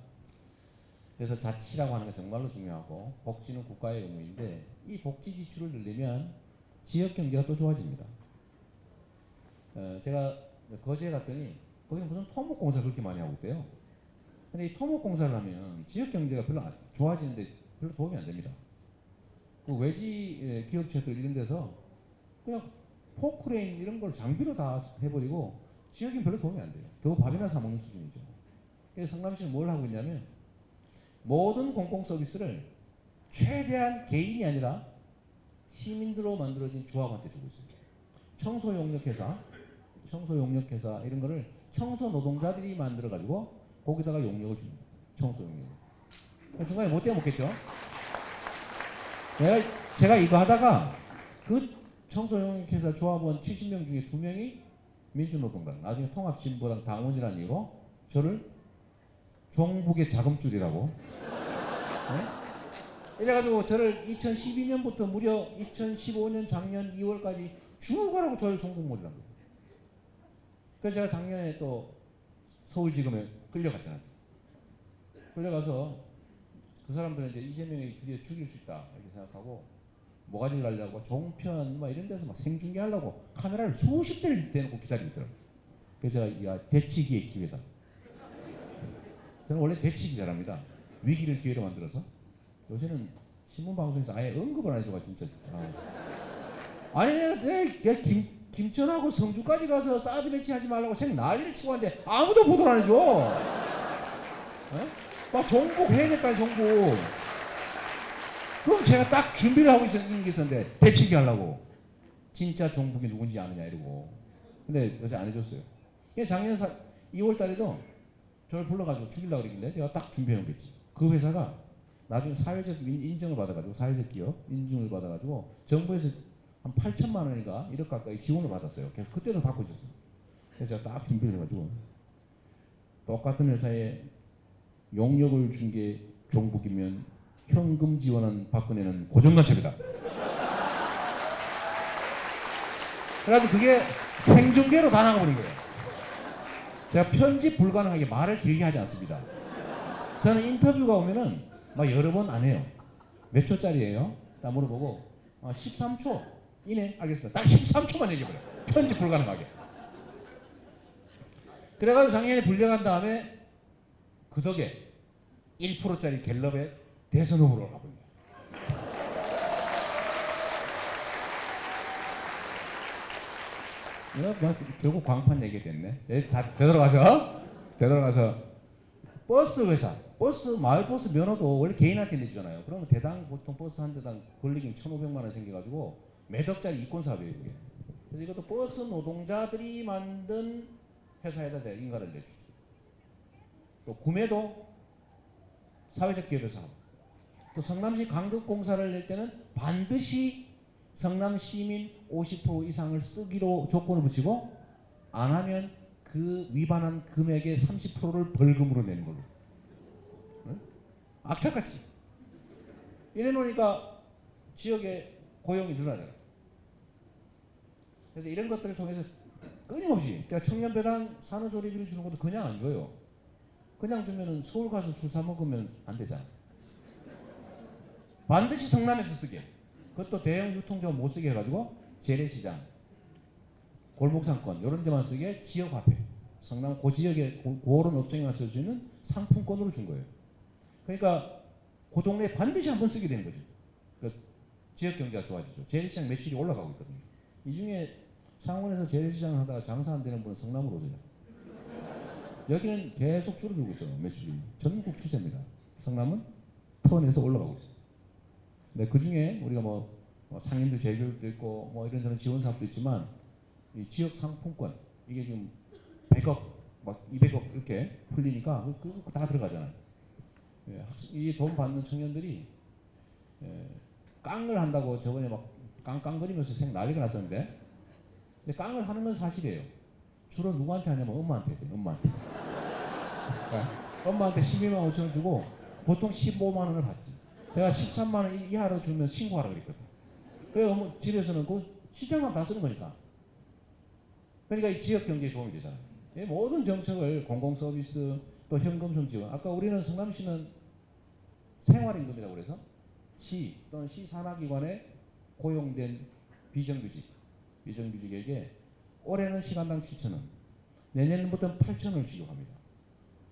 그래서 자치라고 하는 게 정말로 중요하고 복지는 국가의 의무인데 이 복지 지출을 늘리면 지역 경제가 또 좋아집니다. 제가 거제에 갔더니 거기는 무슨 토목공사를 그렇게 많이 하고 있대요. 근데 이 토목공사를 하면 지역 경제가 별로 좋아지는데 별로 도움이 안 됩니다. 그 외지 기업체들 이런 데서 그냥 포크레인 이런 걸 장비로 다 해버리고 지역인 별로 도움이 안 돼요. 겨우 밥이나 사 먹는 수준이죠. 그래서 성남시는 뭘 하고 있냐면 모든 공공 서비스를 최대한 개인이 아니라 시민들로 만들어진 조합한테 주고 있어요. 청소 용역 회사 이런 거를 청소 노동자들이 만들어 가지고 거기다가 용역을 줍니다. 청소 용역. 중간에 못 떼먹겠죠. 제가 이거 하다가 그 청소 용역 회사 조합원 70명 중에 2명이 민주노동당 나중에 통합진보당 당원이라는 이유로 저를 종북의 자금줄이라고 네? 이래가지고 저를 2012년부터 무려 2015년 작년 2월까지 죽어라고 저를 종북몰이란 거예요. 그래서 제가 작년에 또 서울지검에 끌려갔잖아요. 끌려가서 그 사람들은 이제 이재명이 드디어 죽일 수 있다 이렇게 생각하고 모가지를 날려고 종편 뭐 이런 데서 막 생중계하려고 카메라를 수십 대를 대놓고 기다리고 있더라고요. 그래서 제가 야 대치기의 기회다. 저는 원래 대치기 잘합니다. 위기를 기회로 만들어서 요새는 신문 방송에서 아예 언급을 안 해줘가 진짜. 아니 내가 김천하고 성주까지 가서 사드 배치하지 말라고 생 난리를 치고 하는데 아무도 보도를 안 해줘. 에? 막 종북 해야될까요 종북. 그럼 제가 딱 준비를 하고 있었는데 배치기 하려고 진짜 종북이 누군지 아느냐 이러고. 근데 요새 안 해줬어요. 작년 2월 달에도 저를 불러가지고 죽이려고 그랬는데 제가 딱 준비해놓겠지. 그 회사가 나중에 사회적 인정을 받아가지고 사회적 기업 인증을 받아가지고 정부에서 한 8천만 원인가 1억 가까이 지원을 받았어요. 그래서 그때도 받고 있었어요. 그래서 제가 딱 준비를 해가지고 똑같은 회사에 용역을 준 게 종북이면 현금 지원한 박근혜는 고정관첩이다. 그래가지고 그게 생중계로 다 나가버린 거예요. 제가 편집 불가능하게 말을 길게 하지 않습니다. 저는 인터뷰가 오면은 막 여러 번 안 해요. 몇 초짜리예요? 딱 물어보고 13초 이네 알겠습니다. 딱 13초만 얘기해버려요. 편집 불가능하게. 그래가지고 작년에 불려간 다음에 그 덕에 1%짜리 갤럽에 대선 후보로 가버린 거예요. 결국 광판 얘기 됐네. 다 되돌아가서 버스 회사, 마을버스 면허도 원래 개인한테 내주잖아요. 그러면 대당 보통 버스 한 대당 권리금 1,500만 원 생겨가지고 몇 억짜리 이권 사업이에요 그게. 그래서 이것도 버스 노동자들이 만든 회사에다 제가 인가를 내주죠. 또 구매도 사회적 기업에서 하고, 또 성남시 강급공사를 낼 때는 반드시 성남 시민 50% 이상을 쓰기로 조건을 붙이고 안 하면 그 위반한 금액의 30%를 벌금으로 내는 걸로. 응? 악착같이. 이래 놓으니까 지역에 고용이 늘어나잖아요. 그래서 이런 것들을 통해서 끊임없이, 그러니까 청년배당 산후조리비를 주는 것도 그냥 안 줘요. 그냥 주면은 서울 가서 술 사 먹으면 안 되잖아. 반드시 성남에서 쓰게. 그것도 대형 유통점 못 쓰게 해가지고 재래시장, 골목상권 이런 데만 쓰게 지역화폐, 성남 그 지역에 그런 업종에만 쓸 수 있는 상품권으로 준 거예요. 그러니까 그 동네에 반드시 한번 쓰게 되는 거죠. 그러니까 지역 경제가 좋아지죠. 재래시장 매출이 올라가고 있거든요. 이 중에 창원에서 재래시장 하다가 장사 안 되는 분은 성남으로 오세요. 여기는 계속 줄어들고 있어요. 매출이 전국 추세입니다. 성남은 턴에서 올라가고 있어요. 근데 그 중에 우리가 뭐 상인들 재교육도 있고 뭐 이런저런 지원 사업도 있지만 이 지역 상품권 이게 지금 100억 막 200억 이렇게 풀리니까 그거 다 들어가잖아요. 이 돈 받는 청년들이 깡을 한다고 저번에 막 깡깡거리면서 생 난리가 났었는데, 근데 깡을 하는 건 사실이에요. 주로 누구한테 하냐면 엄마한테 해요. 엄마한테. 그러니까 엄마한테 12만 5천 원 주고 보통 15만 원을 받지. 제가 13만 원 이하로 주면 신고하라 그랬거든. 그래서 어머 집에서는 그 시장만 다 쓰는 거니까. 그러니까 이 지역 경제에 도움이 되잖아요. 이 모든 정책을 공공 서비스 또 현금성 지원. 아까 우리는 성남시는 생활임금이라고 그래서 시 또는 시 산하기관에 고용된 비정규직에게 올해는 시간당 7,000원, 내년부터는 8,000원을 지급합니다.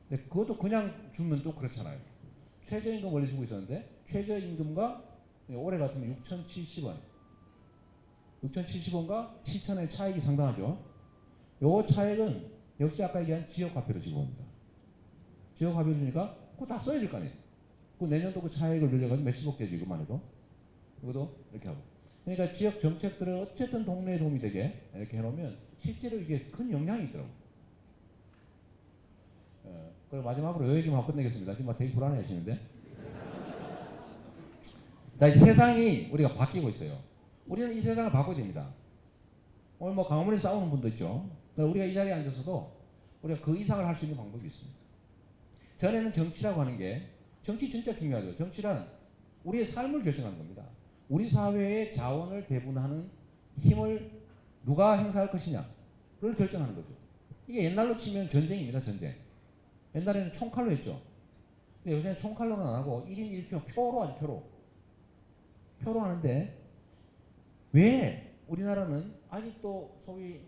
근데 그것도 그냥 주면 또 그렇잖아요. 최저임금 원래 주고 있었는데 최저임금과 올해 같으면 6,070원, 6,070원과 7,000원의 차익이 상당하죠. 요 차액은 역시 아까 얘기한 지역화폐로 지급합니다. 지역화폐로 주니까 그거 다 써야 될 거 아니에요. 그 내년도 그 차액을 늘려가지고 몇십억 되죠. 이것만 해도. 이것도 이렇게 하고. 그러니까 지역 정책들을 어쨌든 동네에 도움이 되게 이렇게 해놓으면 실제로 이게 큰 영향이 있더라고요. 그리고 마지막으로 이 얘기만 하고 끝내겠습니다. 지금 되게 불안해 하시는데. 자, 이 세상이 우리가 바뀌고 있어요. 우리는 이 세상을 바꿔야 됩니다. 오늘 뭐 강화문에 싸우는 분도 있죠. 우리가 이 자리에 앉아서도 우리가 그 이상을 할 수 있는 방법이 있습니다. 전에는 정치라고 하는 게, 정치 진짜 중요하죠. 정치란 우리의 삶을 결정하는 겁니다. 우리 사회의 자원을 배분하는 힘을 누가 행사할 것이냐를 결정하는 거죠. 이게 옛날로 치면 전쟁입니다. 전쟁. 옛날에는 총칼로 했죠. 근데 요새는 총칼로는 안 하고 1인 1표, 표로 하죠. 표로 하는데, 왜 우리나라는 아직도 소위,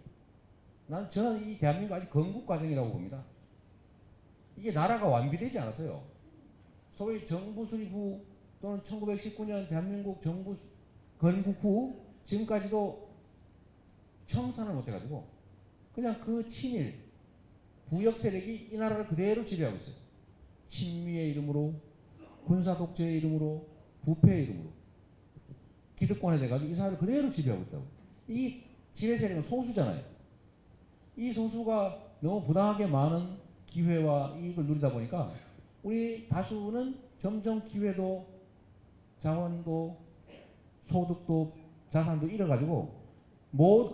저는 이 대한민국 아직 건국 과정이라고 봅니다. 이게 나라가 완비되지 않았어요. 소위 정부 수립 후 또는 1919년 대한민국 정부 건국 후 지금까지도 청산을 못해가지고 그냥 그 친일 부역 세력이 이 나라를 그대로 지배하고 있어요. 친미의 이름으로, 군사 독재의 이름으로, 부패의 이름으로 기득권에 돼가지고 이 사회를 그대로 지배하고 있다고. 이 지배 세력은 소수잖아요. 이 소수가 너무 부당하게 많은 기회와 이익을 누리다 보니까 우리 다수는 점점 기회도 자원도 소득도 자산도 잃어가지고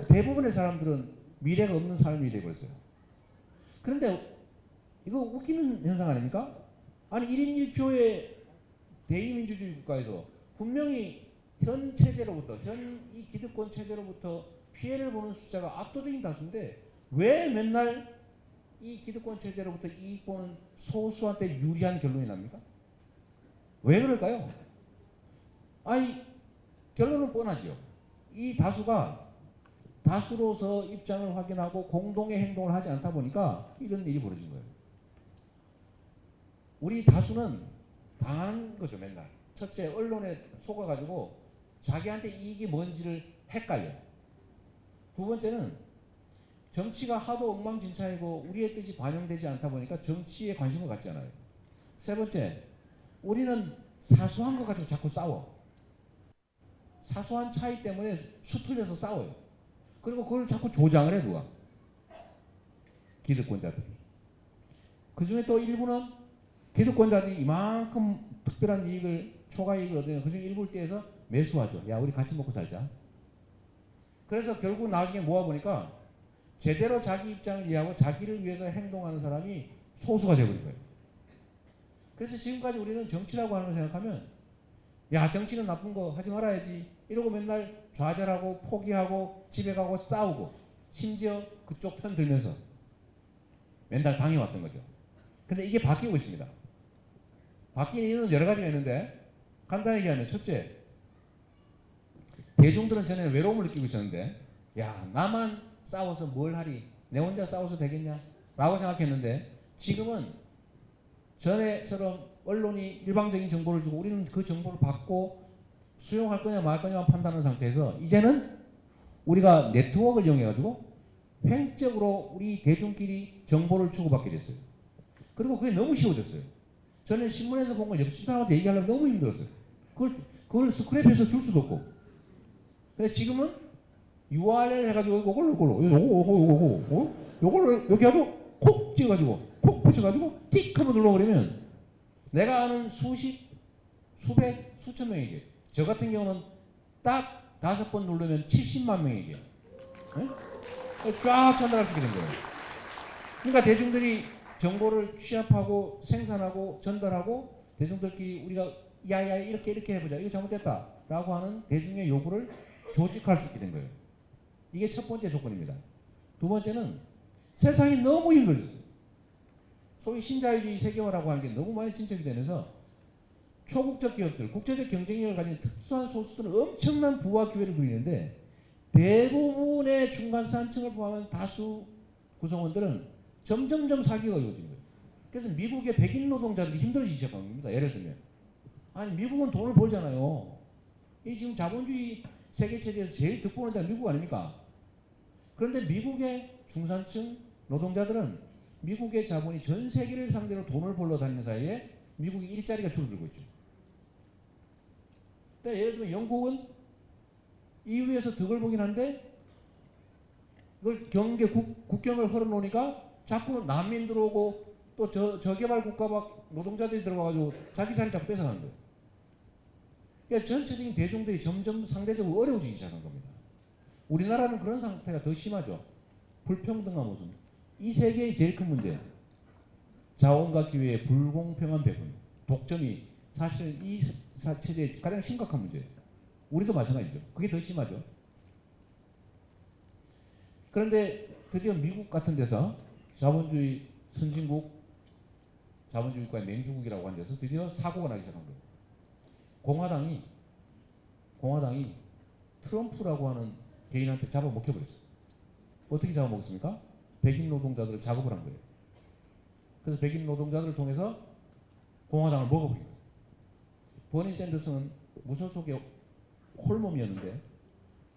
대부분의 사람들은 미래가 없는 삶이 되어버렸어요. 그런데 이거 웃기는 현상 아닙니까? 아니 1인 1표의 대의민주주의 국가에서 분명히 현 체제로부터 이 기득권 체제로부터 피해를 보는 숫자가 압도적인 다수인데 왜 맨날 이 기득권 체제로부터 이익 보는 소수한테 유리한 결론이 납니까? 왜 그럴까요? 아니 결론은 뻔하지요. 이 다수가 다수로서 입장을 확인하고 공동의 행동을 하지 않다 보니까 이런 일이 벌어진 거예요. 우리 다수는 당하는 거죠. 맨날 첫째 언론에 속아가지고 자기한테 이익이 뭔지를 헷갈려. 두 번째는 정치가 하도 엉망진창이고 우리의 뜻이 반영되지 않다 보니까 정치에 관심을 갖지 않아요. 세 번째, 우리는 사소한 거 가지고 자꾸 싸워. 사소한 차이 때문에 수틀려서 싸워요. 그리고 그걸 자꾸 조장을 해 누가? 기득권자들이. 그 중에 또 일부는 기득권자들이 이만큼 특별한 이익을 초과 이익을 얻으면 그중에 일부를 떼서 매수하죠. 야 우리 같이 먹고 살자. 그래서 결국 나중에 모아보니까 제대로 자기 입장을 이해하고 자기를 위해서 행동하는 사람이 소수가 되어버린 거예요. 그래서 지금까지 우리는 정치라고 하는 걸 생각하면 야 정치는 나쁜 거 하지 말아야지 이러고 맨날 좌절하고 포기하고 집에 가고 싸우고 심지어 그쪽 편 들면서 맨날 당해왔던 거죠. 근데 이게 바뀌고 있습니다. 바뀌는 이유는 여러 가지가 있는데 간단히 얘기하면 첫째, 대중들은 전에는 외로움을 느끼고 있었는데 야 나만 싸워서 뭘 하리, 내 혼자 싸워서 되겠냐 라고 생각했는데 지금은 전에처럼 언론이 일방적인 정보를 주고 우리는 그 정보를 받고 수용할 거냐 말 거냐만 판단하는 상태에서 이제는 우리가 네트워크를 이용해 가지고 횡적으로 우리 대중끼리 정보를 주고받게 됐어요. 그리고 그게 너무 쉬워졌어요. 저는 신문에서 본 걸 옆집 사람한테 얘기하려면 너무 힘들었어요. 그걸 스크랩해서 줄 수도 없고. 근데 지금은 URL 해가지고 요걸로 여기 하고 콕 찍어가지고 콕 붙여가지고 틱 한번 눌러버리면 내가 아는 수십, 수백, 수천 명에게 저 같은 경우는 딱 5번 누르면 70만 명에게 네? 쫙 전달할 수 있게 된 거예요. 그러니까 대중들이 정보를 취합하고 생산하고 전달하고 대중들끼리 우리가 야야 이렇게 해보자 이거 잘못됐다 라고 하는 대중의 요구를 조직할 수 있게 된 거예요. 이게 첫 번째 조건입니다. 두 번째는 세상이 너무 힘들어졌어요. 소위 신자유주의 세계화라고 하는 게 너무 많이 진척이 되면서 초국적 기업들, 국제적 경쟁력을 가진 특수한 소수들은 엄청난 부와 기회를 누리는데 대부분의 중간산층을 포함한 다수 구성원들은 점점점 살기가 어려워지는 거예요. 그래서 미국의 백인 노동자들이 힘들어지기 시작한 겁니다. 예를 들면 아니 미국은 돈을 벌잖아요. 이 지금 자본주의 세계 체제에서 제일 득보는 데가 미국 아닙니까? 그런데 미국의 중산층 노동자들은 미국의 자본이 전 세계를 상대로 돈을 벌러 다니는 사이에 미국의 일자리가 줄어들고 있죠. 그러니까 예를 들면 영국은 EU에서 득을 보긴 한데 이걸 국경을 헐어놓으니까 자꾸 난민 들어오고 또 저개발 국가 막 노동자들이 들어와가지고 자기 자리 자꾸 뺏어가는 거예요. 그러니까 전체적인 대중들이 점점 상대적으로 어려워지기 시작한 겁니다. 우리나라는 그런 상태가 더 심하죠. 불평등한 모습. 이 세계의 제일 큰 문제. 자원과 기회의 불공평한 배분. 독점이 사실은 이 체제의 가장 심각한 문제예요. 우리도 마찬가지죠. 그게 더 심하죠. 그런데 드디어 미국 같은 데서 자본주의 선진국, 자본주의 국가의 맹주국이라고 하는 데서 드디어 사고가 나기 시작한 거예요. 공화당이 트럼프라고 하는 개인한테 잡아먹혀버렸어요. 어떻게 잡아먹었습니까? 백인 노동자들을 작업을 한 거예요. 그래서 백인 노동자들을 통해서 공화당을 먹어버린 거예요. 버니 샌더스는 무소속의 홀몸이었는데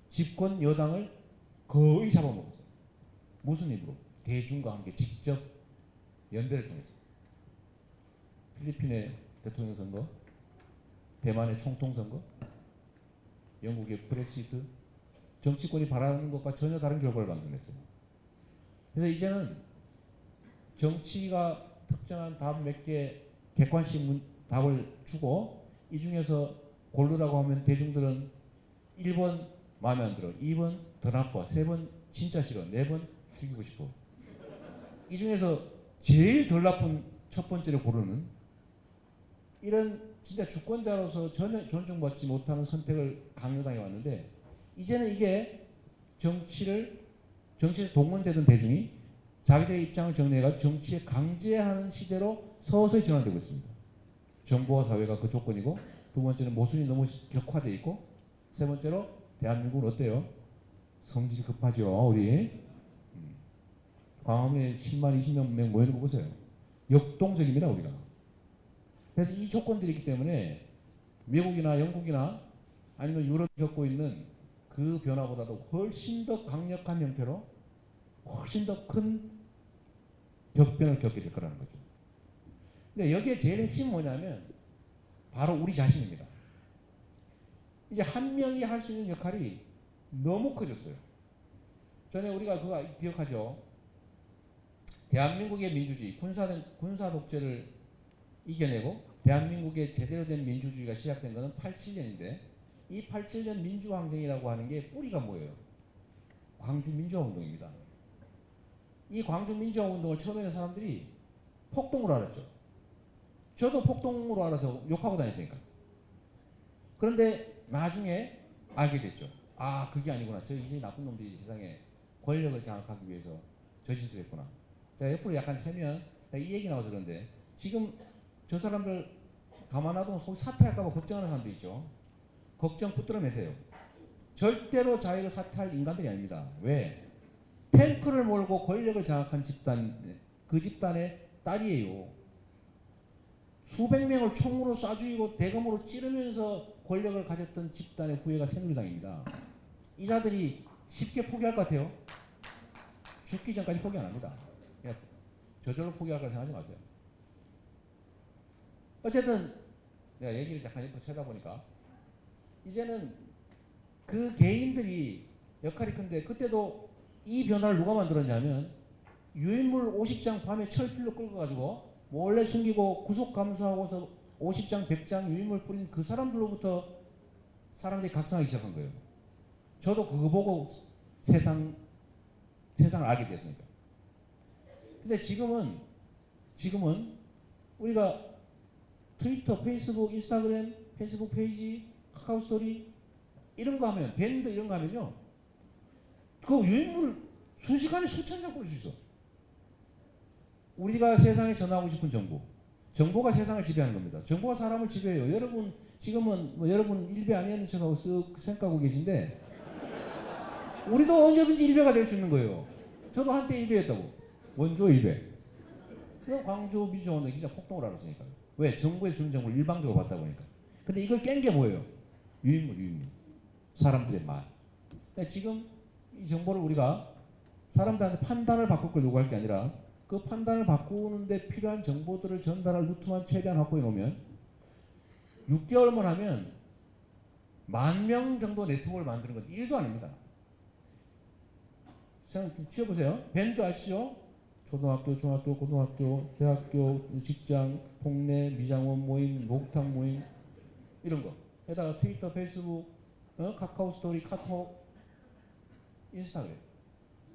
집권 여당을 거의 잡아먹었어요. 무슨 힘으로? 대중과 함께 직접 연대를 통해서. 필리핀의 대통령 선거, 대만의 총통 선거, 영국의 브렉시트, 정치권이 바라는 것과 전혀 다른 결과를 만들어냈어요. 그래서 이제는 정치가 특정한 답 몇 개 객관식 답을 주고 이 중에서 고르라고 하면 대중들은 1번 마음에 안 들어, 2번 더 나빠, 3번 진짜 싫어, 4번 죽이고 싶어. 이 중에서 제일 덜 나쁜 첫 번째를 고르는 이런 진짜 주권자로서 전혀 존중받지 못하는 선택을 강요당해 왔는데 이제는 이게 정치에서 동원되던 대중이 자기들의 입장을 정리해가지고 정치에 강제하는 시대로 서서히 전환되고 있습니다. 정부와 사회가 그 조건이고 두 번째는 모순이 너무 격화되어 있고 세 번째로 대한민국은 어때요? 성질이 급하죠. 우리 광화문에 10만 20명 모이는 거 보세요. 역동적입니다 우리가. 그래서 이 조건들이 있기 때문에 미국이나 영국이나 아니면 유럽이 겪고 있는 그 변화보다도 훨씬 더 강력한 형태로 훨씬 더 큰 격변을 겪게 될 거라는 거죠. 근데 여기에 제일 핵심은 뭐냐면 바로 우리 자신입니다. 이제 한 명이 할 수 있는 역할이 너무 커졌어요. 전에 우리가 그거 기억하죠? 대한민국의 민주주의, 군사 독재를 이겨내고 대한민국의 제대로 된 민주주의가 시작된 것은 87년인데 이 87년 민주항쟁이라고 하는 게 뿌리가 뭐예요? 광주 민주화운동입니다. 이 광주 민주화운동을 처음에는 사람들이 폭동으로 알았죠. 저도 폭동으로 알아서 욕하고 다녔으니까. 그런데 나중에 알게 됐죠. 아, 그게 아니구나. 이 나쁜 놈들이 세상에 권력을 장악하기 위해서 저짓을 했구나. 자, 옆으로 약간 세면 이 얘기 나와서 그런데 지금 저 사람들 가만 놔두면 속 사퇴할까봐 걱정하는 사람도 있죠. 걱정 붙들어 매세요. 절대로 자기가 사퇴할 인간들이 아닙니다. 왜? 탱크를 몰고 권력을 장악한 집단, 그 집단의 딸이에요. 수백 명을 총으로 쏴 죽이고 대검으로 찌르면서 권력을 가졌던 집단의 후예가 새누리당입니다. 이 자들이 쉽게 포기할 것 같아요? 죽기 전까지 포기 안 합니다. 그냥 저절로 포기할 거 생각하지 마세요. 어쨌든 내가 얘기를 잠깐 옆으로 세다 보니까 이제는 그 개인들이 역할이 큰데 그때도 이 변화를 누가 만들었냐면 유인물 50장 밤에 철필로 끌고 가지고 몰래 숨기고 구속 감수하고서 50장 100장 유인물 뿌린 그 사람들로부터 사람들이 각성하기 시작한 거예요. 저도 그거 보고 세상을 알게 됐으니까. 근데 지금은 우리가 트위터, 페이스북, 인스타그램, 페이스북 페이지, 카카오 스토리 이런 거 하면 밴드 이런 거 하면요. 그 유인물 순식간에 수천 장 뿌릴 수 있어. 우리가 세상에 전하고 싶은 정보. 정보가 세상을 지배하는 겁니다. 정보가 사람을 지배해요. 여러분 지금은 여러분 일배 아니었는 척하고 쓱 생각하고 계신데 우리도 언제든지 일배가 될 수 있는 거예요. 저도 한때 일배였다고. 원조 일배. 광주 민주화운동 기자 폭동을 알았으니까. 왜? 정부에 주는 정보를 일방적으로 받다 보니까. 근데 이걸 깬 게 뭐예요? 유인물. 사람들의 말. 지금 이 정보를 우리가 사람들한테 판단을 바꿀 걸 요구할 게 아니라 그 판단을 바꾸는데 필요한 정보들을 전달할 루트만 최대한 확보해 놓으면 6개월만 하면 10,000명 정도 네트워크를 만드는 건 일도 아닙니다. 생각 좀 지어보세요. 밴드 아시죠? 초등학교, 중학교, 고등학교, 대학교, 직장, 동네, 미장원 모임, 목욕탕 모임 이런 거. 게다가 트위터, 페이스북, 카카오 스토리, 카톡, 인스타그램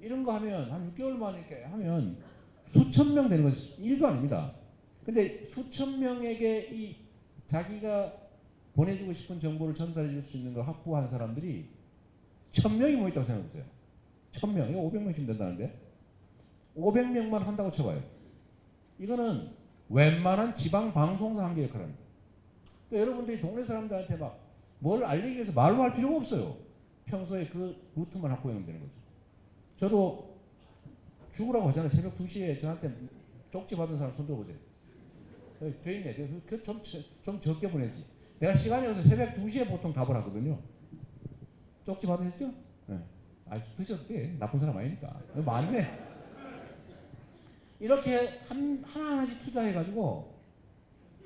이런 거 하면 한 6개월만 이렇게 하면 수천 명 되는 건 일도 아닙니다. 근데 수천 명에게 이 자기가 보내주고 싶은 정보를 전달해 줄 수 있는 걸 확보한 사람들이 1,000명이 모였다고 생각해 보세요. 1,000명, 이거 500명쯤 된다는데 500명만 한다고 쳐봐요. 이거는 웬만한 지방 방송사 한 개 역할합니다. 그러니까 여러분들이 동네 사람들한테 막 뭘 알리기 위해서 말로 할 필요가 없어요. 평소에 그 루트만 확보해 놓으면 되는 거죠. 저도 죽으라고 하잖아요. 새벽 2시에 저한테 쪽지 받은 사람 손 들어보세요. 돼 있네. 좀 적게 보내지. 내가 시간이 없어서 새벽 2시에 보통 답을 하거든요. 쪽지 받으셨죠? 네. 아, 드셔도 돼. 나쁜 사람 아니니까. 많네. 이렇게 하나하나씩 투자해가지고,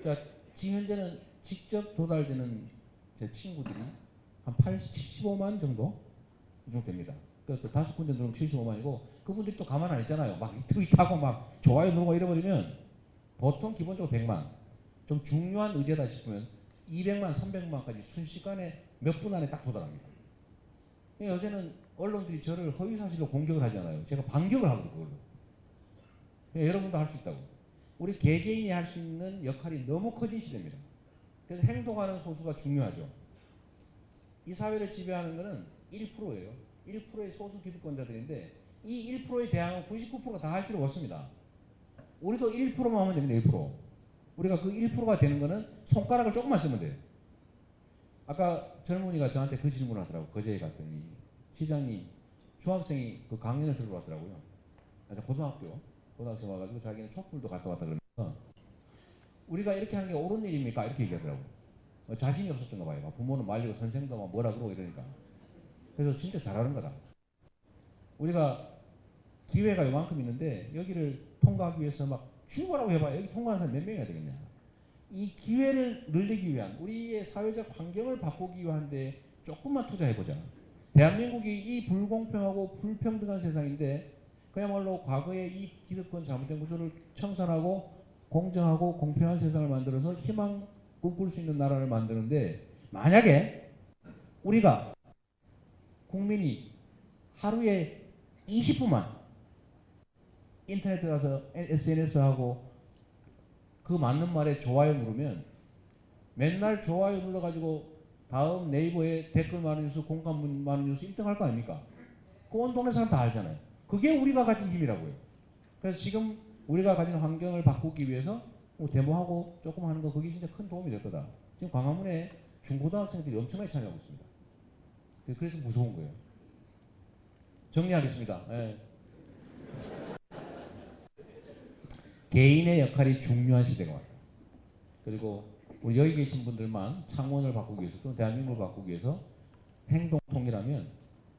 자, 지금 현재는 직접 도달되는 제 친구들이 한 75만 정도? 이 정도 됩니다. 그 5군데 누르면 75만이고, 그분들이 또 가만 안 있잖아요. 막 트윗하고 막 좋아요 누르고 이래버리면 보통 기본적으로 100만. 좀 중요한 의제다 싶으면 200만, 300만까지 순식간에 몇 분 안에 딱 도달합니다. 요새는 언론들이 저를 허위사실로 공격을 하잖아요. 제가 반격을 하거든요, 그걸로. 여러분도 할 수 있다고. 우리 개개인이 할 수 있는 역할이 너무 커진 시대입니다. 그래서 행동하는 소수가 중요하죠. 이 사회를 지배하는 것은 1%예요. 1%의 소수 기득권자들인데 이 1%에 대항은 99%가 다 할 필요가 없습니다. 우리도 1%만 하면 됩니다. 1%. 우리가 그 1%가 되는 거는 손가락을 조금만 쓰면 돼요. 아까 젊은이가 저한테 그 질문을 하더라고요. 거제에 갔더니 시장님 중학생이 그 강연을 들으러 왔더라고요. 고등학생 와가지고 자기는 촛불도 갔다 왔다 그러니까 우리가 이렇게 하는 게 옳은 일입니까? 이렇게 얘기하더라고요. 자신이 없었던가 봐요. 부모는 말리고 선생도 막 뭐라 그러고 이러니까. 그래서 진짜 잘하는 거다. 우리가 기회가 요만큼 있는데 여기를 통과하기 위해서 막 죽어라고 해봐요. 여기 통과하는 사람 몇 명이나 되겠냐. 이 기회를 늘리기 위한 우리의 사회적 환경을 바꾸기 위한데 조금만 투자해보자. 대한민국이 이 불공평하고 불평등한 세상인데 그야말로 과거의 이 기득권 잘못된 구조를 청산하고 공정하고 공평한 세상을 만들어서 희망 꿈꿀 수 있는 나라를 만드는데 만약에 우리가 국민이 하루에 20분만 인터넷 들어가서 SNS하고 그 맞는 말에 좋아요 누르면 맨날 좋아요 눌러가지고 다음 네이버에 댓글 많은 뉴스, 공감 많은 뉴스 1등 할 거 아닙니까? 그 온 동네 사람 다 알잖아요. 그게 우리가 가진 힘이라고요. 그래서 지금 우리가 가진 환경을 바꾸기 위해서 데모하고 조금 하는 거 그게 진짜 큰 도움이 될 거다. 지금 광화문에 중고등학생들이 엄청나게 참여하고 있습니다. 그래서 무서운 거예요. 정리하겠습니다. 네. 개인의 역할이 중요한 시대가 왔다. 그리고 우리 여기 계신 분들만 창원을 바꾸기 위해서 또 대한민국을 바꾸기 위해서 행동통이라면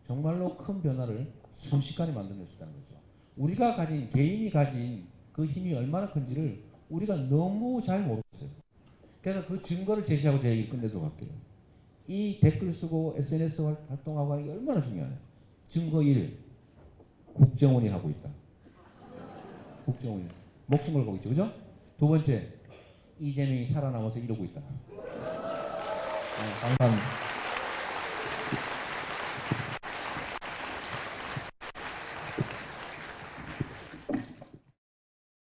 정말로 큰 변화를 순식간에 만들어낼 수 있다는 거죠. 우리가 가진 개인이 가진 그 힘이 얼마나 큰지를 우리가 너무 잘 모르고 있어요. 그래서 그 증거를 제시하고 제 얘기 끝내도록 할게요. 이 댓글 쓰고 SNS 활동하고 하는 게 얼마나 중요하냐. 증거 1. 국정원이 하고 있다. 국정원이 목숨 걸고 있죠. 그죠? 두 번째, 이재명이 살아남아서 이러고 있다. 네, 감사합니다.